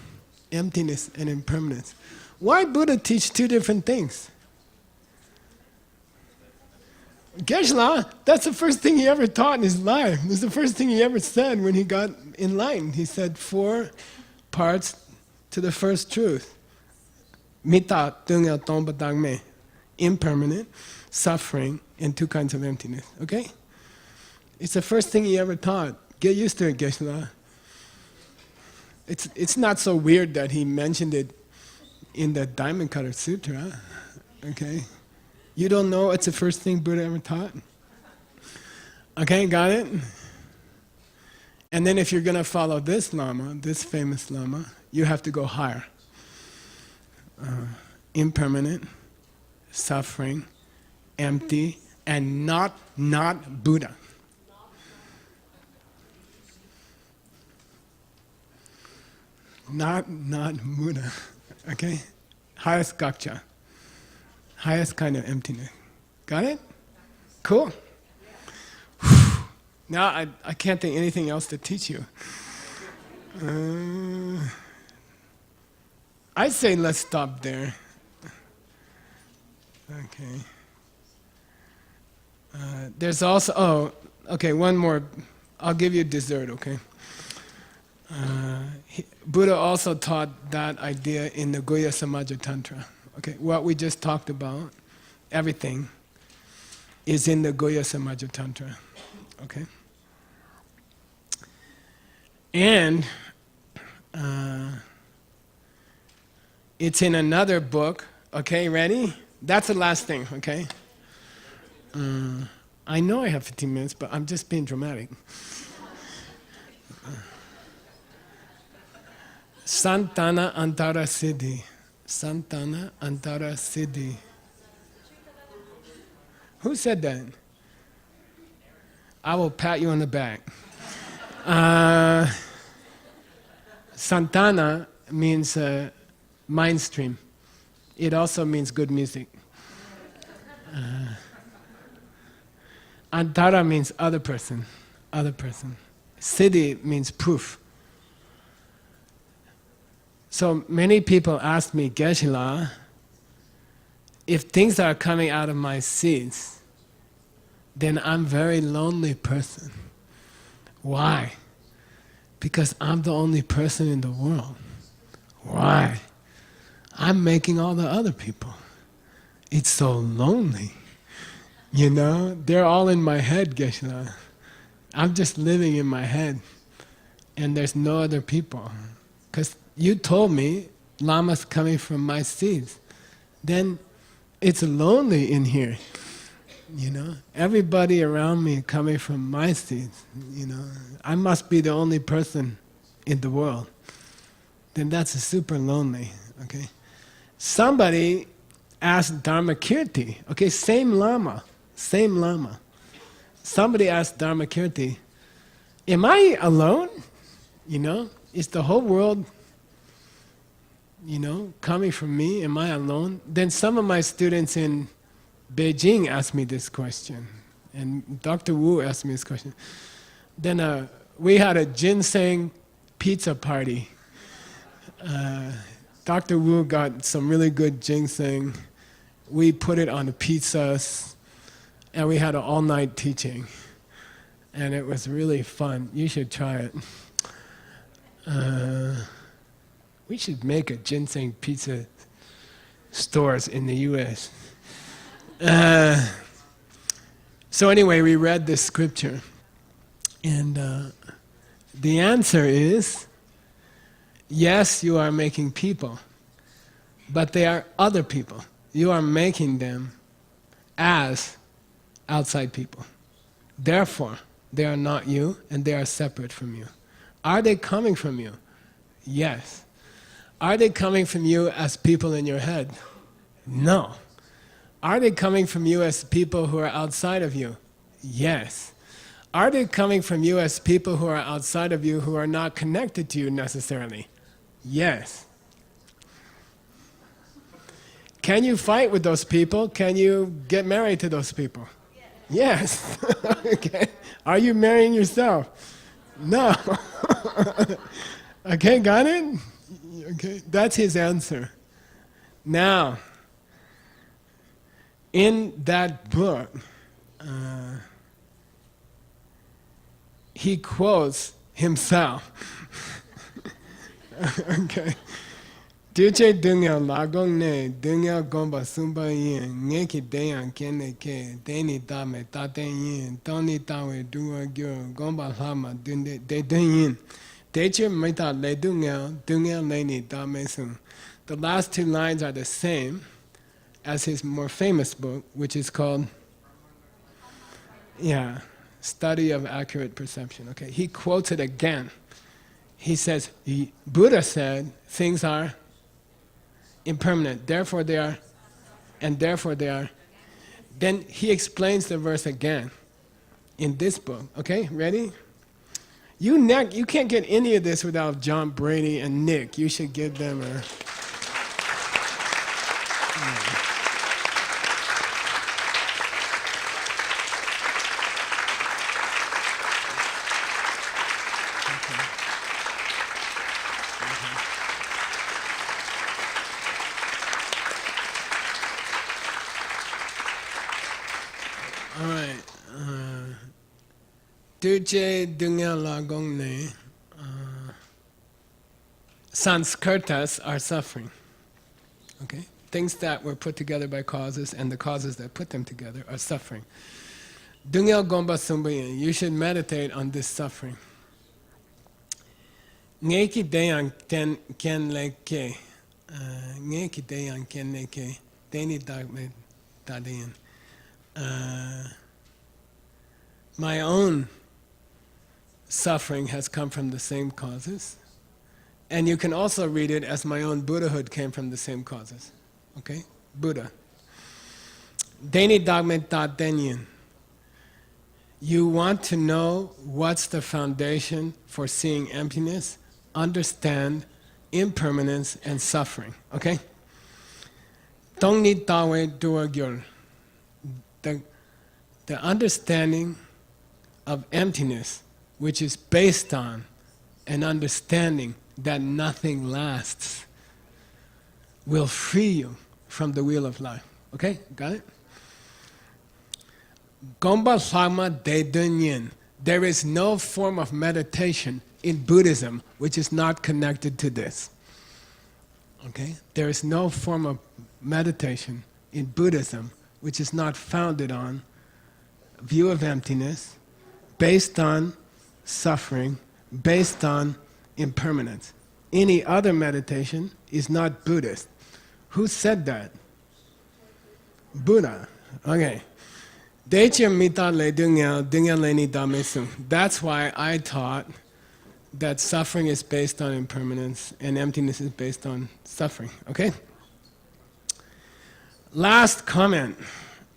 emptiness and impermanence. Why Buddha teach 2 different things? Geshe, that's the first thing he ever taught in his life. It's the first thing he ever said when he got enlightened. He said 4 parts to the first truth. Mita, tunga, tomba, dangme. Impermanent, suffering, and 2 kinds of emptiness. Okay? It's the first thing he ever taught. Get used to it, Geshe. It's not so weird that he mentioned it in the Diamond Cutter Sutra. Okay? You don't know it's the first thing Buddha ever taught? Okay, got it? And then if you're going to follow this Lama, this famous Lama, you have to go higher. Impermanent, suffering, empty, and not Buddha. Not Buddha. Okay? Highest gakcha. Highest kind of emptiness. Got it? Cool? Now I can't think anything else to teach you. I say let's stop there. Okay. There's also, okay, one more. I'll give you dessert, okay? Buddha also taught that idea in the Guhya Samaja Tantra. Okay, what we just talked about, everything, is in the Guhya Samaja Tantra. Okay? And it's in another book. Okay, ready? That's the last thing, okay? I know I have 15 minutes, but I'm just being dramatic. Santana Antara Siddhi. Santana Antara Siddhi. Who said that? I will pat you on the back. Santana means mind stream. It also means good music. Antara means other person. Other person. Siddhi means proof. So many people ask me, Geshe, if things are coming out of my seeds, then I'm a very lonely person. Why? Because I'm the only person in the world. Why? I'm making all the other people. It's so lonely. You know, they're all in my head, Geshe. I'm just living in my head, and there's no other people. Because you told me Lama's coming from my seeds. Then it's lonely in here. You know, everybody around me coming from my seeds. You know, I must be the only person in the world. Then that's super lonely. Okay, somebody asked Dharmakirti. Okay, same Lama. Somebody asked Dharmakirti, "Am I alone? You know, is the whole world, you know, coming from me? Am I alone?" Then some of my students in Beijing asked me this question, and Dr. Wu asked me this question. Then we had a ginseng pizza party. Dr. Wu got some really good ginseng. We put it on the pizzas, and we had an all-night teaching. And it was really fun. You should try it. We should make a ginseng pizza stores in the US. So anyway, we read this scripture. And the answer is, yes, you are making people, but they are other people. You are making them as outside people. Therefore, they are not you, and they are separate from you. Are they coming from you? Yes. Are they coming from you as people in your head? No. Are they coming from you as people who are outside of you? Yes. Are they coming from you as people who are outside of you who are not connected to you necessarily? Yes. Can you fight with those people? Can you get married to those people? Yes. Okay. Are you marrying yourself? No. Okay, got it? Okay, that's his answer. Now, in that book, he quotes himself. Okay. Duche dunga lagong ne dunga gomba sumba yin ngeki dayan kene ke deni dame taten yin toni tawe duwa gyo gomba lama dunde de dun yin deche mita le dunga leni dame sum. The last two lines are the same as his more famous book, which is called Study of Accurate Perception. Okay, he quotes it again. He says, Buddha said things are impermanent, therefore they are, and therefore they are. Then he explains the verse again in this book. Okay, ready? You can't get any of this without John Brady and Nick. You should give them a... All right. Duche dunga lagong ne. Sanskartas are suffering. Okay? Things that were put together by causes and the causes that put them together are suffering. Dunga gomba sumbayin. You should meditate on this suffering. Ngeki dayan ken leke. Ngeki dayan ken leke. Deni dagme tadayan. My own suffering has come from the same causes, and you can also read it as my own Buddhahood came from the same causes. Okay? Buddha. Deni dagme ta denyin. You want to know what's the foundation for seeing emptiness? Understand impermanence and suffering. Okay? Tongni tawe dua gyur. The understanding of emptiness, which is based on an understanding that nothing lasts, will free you from the wheel of life. Okay? Got it? Gomba Lama De Dunyin. There is no form of meditation in Buddhism which is not connected to this. Okay? There is no form of meditation in Buddhism which is not founded on view of emptiness, based on suffering, based on impermanence. Any other meditation is not Buddhist. Who said that? Buddha. Okay. That's why I taught that suffering is based on impermanence and emptiness is based on suffering. Okay? Last comment,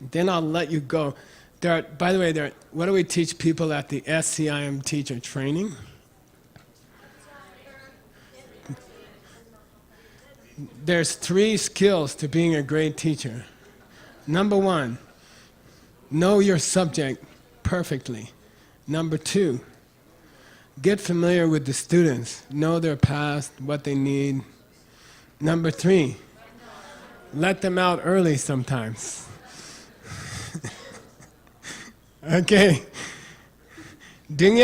then I'll let you go. By the way, what do we teach people at the SCIM teacher training? There's 3 skills to being a great teacher. Number 1, know your subject perfectly. Number 2, get familiar with the students, know their past, what they need. Number 3, let them out early sometimes. Okay. This is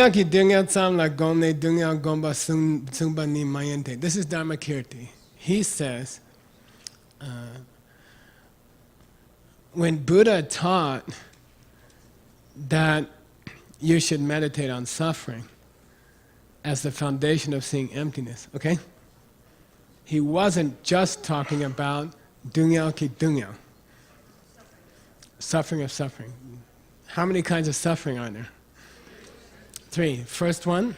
Dharmakirti. He says, when Buddha taught that you should meditate on suffering as the foundation of seeing emptiness, okay? He wasn't just talking about dunya ki dunya, suffering of suffering. How many kinds of suffering are there? 3. First one,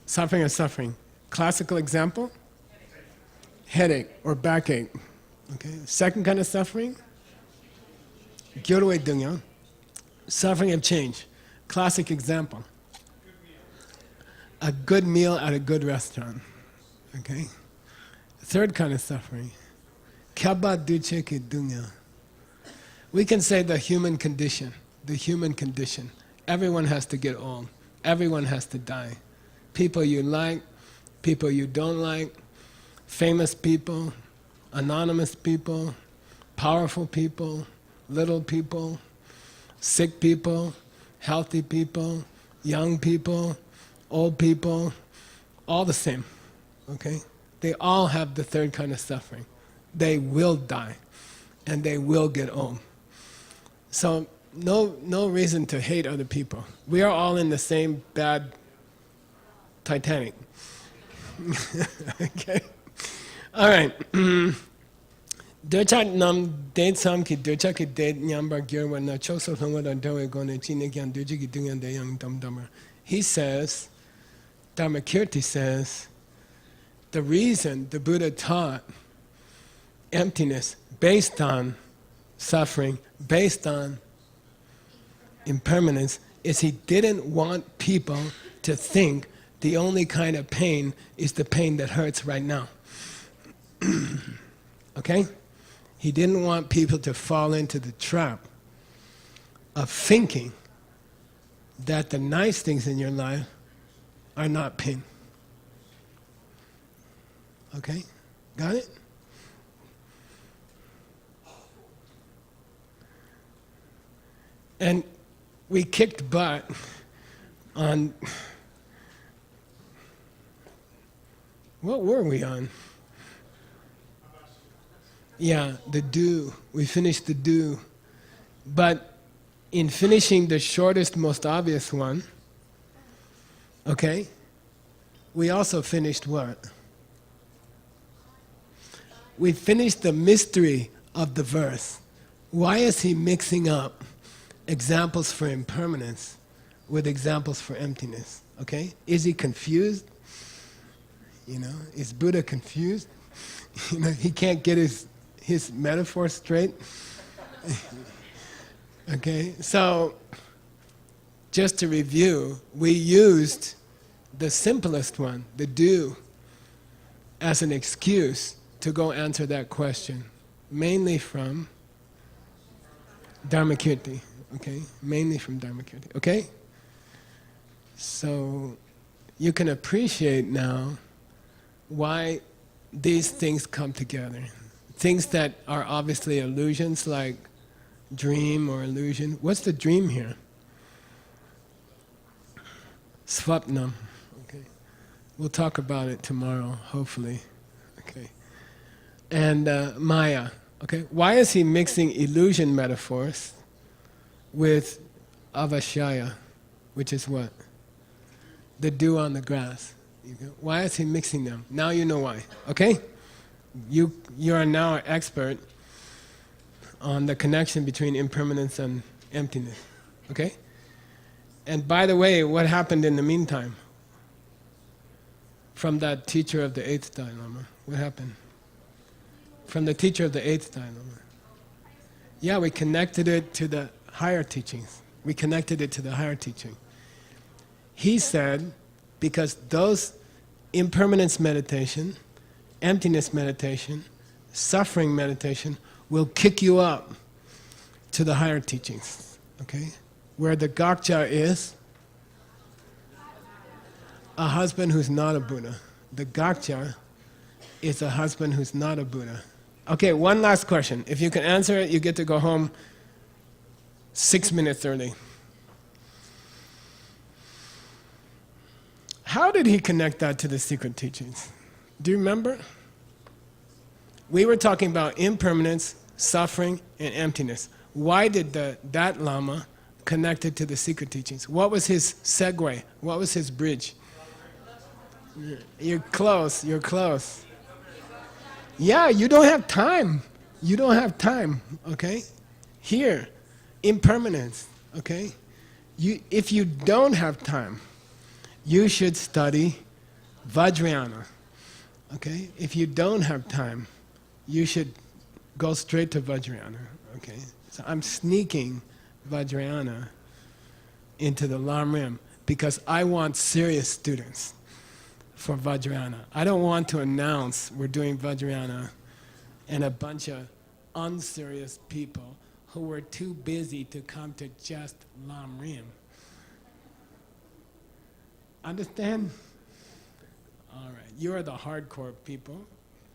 suffering of suffering. Classical example? Headache or backache. Okay. Second kind of suffering? Gyorwe dunya. Suffering of change. Classic example. A good meal at a good restaurant. Okay. Third kind of suffering. Kyaba duche ki dunya. We can say the human condition. The human condition. Everyone has to get old. Everyone has to die. People you like, people you don't like, famous people, anonymous people, powerful people, little people, sick people, healthy people, young people, old people, all the same, okay? They all have the third kind of suffering. They will die, and they will get old. So no reason to hate other people. We are all in the same bad Titanic. Okay? All right. Dochat nam date sam ki docha ki date nyamba gyurwa na choso thongwa da dawe gone chine kyan doji ki dunyan de yang dam damar. He says, Dharmakirti says, the reason the Buddha taught emptiness based on suffering, based on impermanence, is he didn't want people to think the only kind of pain is the pain that hurts right now. Okay? He didn't want people to fall into the trap of thinking that the nice things in your life are not pain. Okay? Got it? And we kicked butt on... What were we on? Yeah, the do. We finished the do. But in finishing the shortest, most obvious one, okay, we also finished what? We finished the mystery of the verse. Why is he mixing up examples for impermanence with examples for emptiness? Okay? Is he confused? You know, is Buddha confused? You know, he can't get his metaphor straight. Okay, so just to review, we used the simplest one, the do, as an excuse to go answer that question, mainly from Dharmakirti, okay? Mainly from Dharmakirti, okay? So you can appreciate now why these things come together. Things that are obviously illusions, like dream or illusion. What's the dream here? Swapnam. Okay. We'll talk about it tomorrow, hopefully. Okay. And Maya. Okay. Why is he mixing illusion metaphors with avashaya, which is what? The dew on the grass. Why is he mixing them? Now you know why. Okay? You are now an expert on the connection between impermanence and emptiness. Okay? And by the way, what happened in the meantime? From that teacher of the 8th Dalai Lama, what happened? From the teacher of the 8th Dalai Lama. Yeah, we connected it to the higher teachings. We connected it to the higher teaching. He said, because those impermanence meditation, emptiness meditation, suffering meditation will kick you up to the higher teachings, okay? Where the gakcha is a husband who's not a Buddha. The gakcha is a husband who's not a Buddha. Okay, one last question. If you can answer it, you get to go home 6 minutes early. How did he connect that to the secret teachings? Do you remember? We were talking about impermanence, suffering, and emptiness. Why did that Lama connect it to the secret teachings? What was his segue? What was his bridge? You're close, you're close. Yeah, you don't have time. You don't have time, okay? Here, impermanence, okay? If you don't have time, you should study Vajrayana, okay? If you don't have time, you should go straight to Vajrayana, okay? So I'm sneaking Vajrayana into the Lam Rim because I want serious students for Vajrayana. I don't want to announce we're doing Vajrayana and a bunch of unserious people who were too busy to come to just Lam Rim. Understand? All right, you're the hardcore people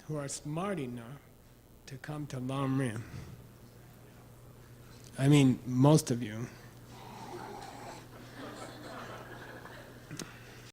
who are smart enough to come to Lam Rim. I mean, most of you.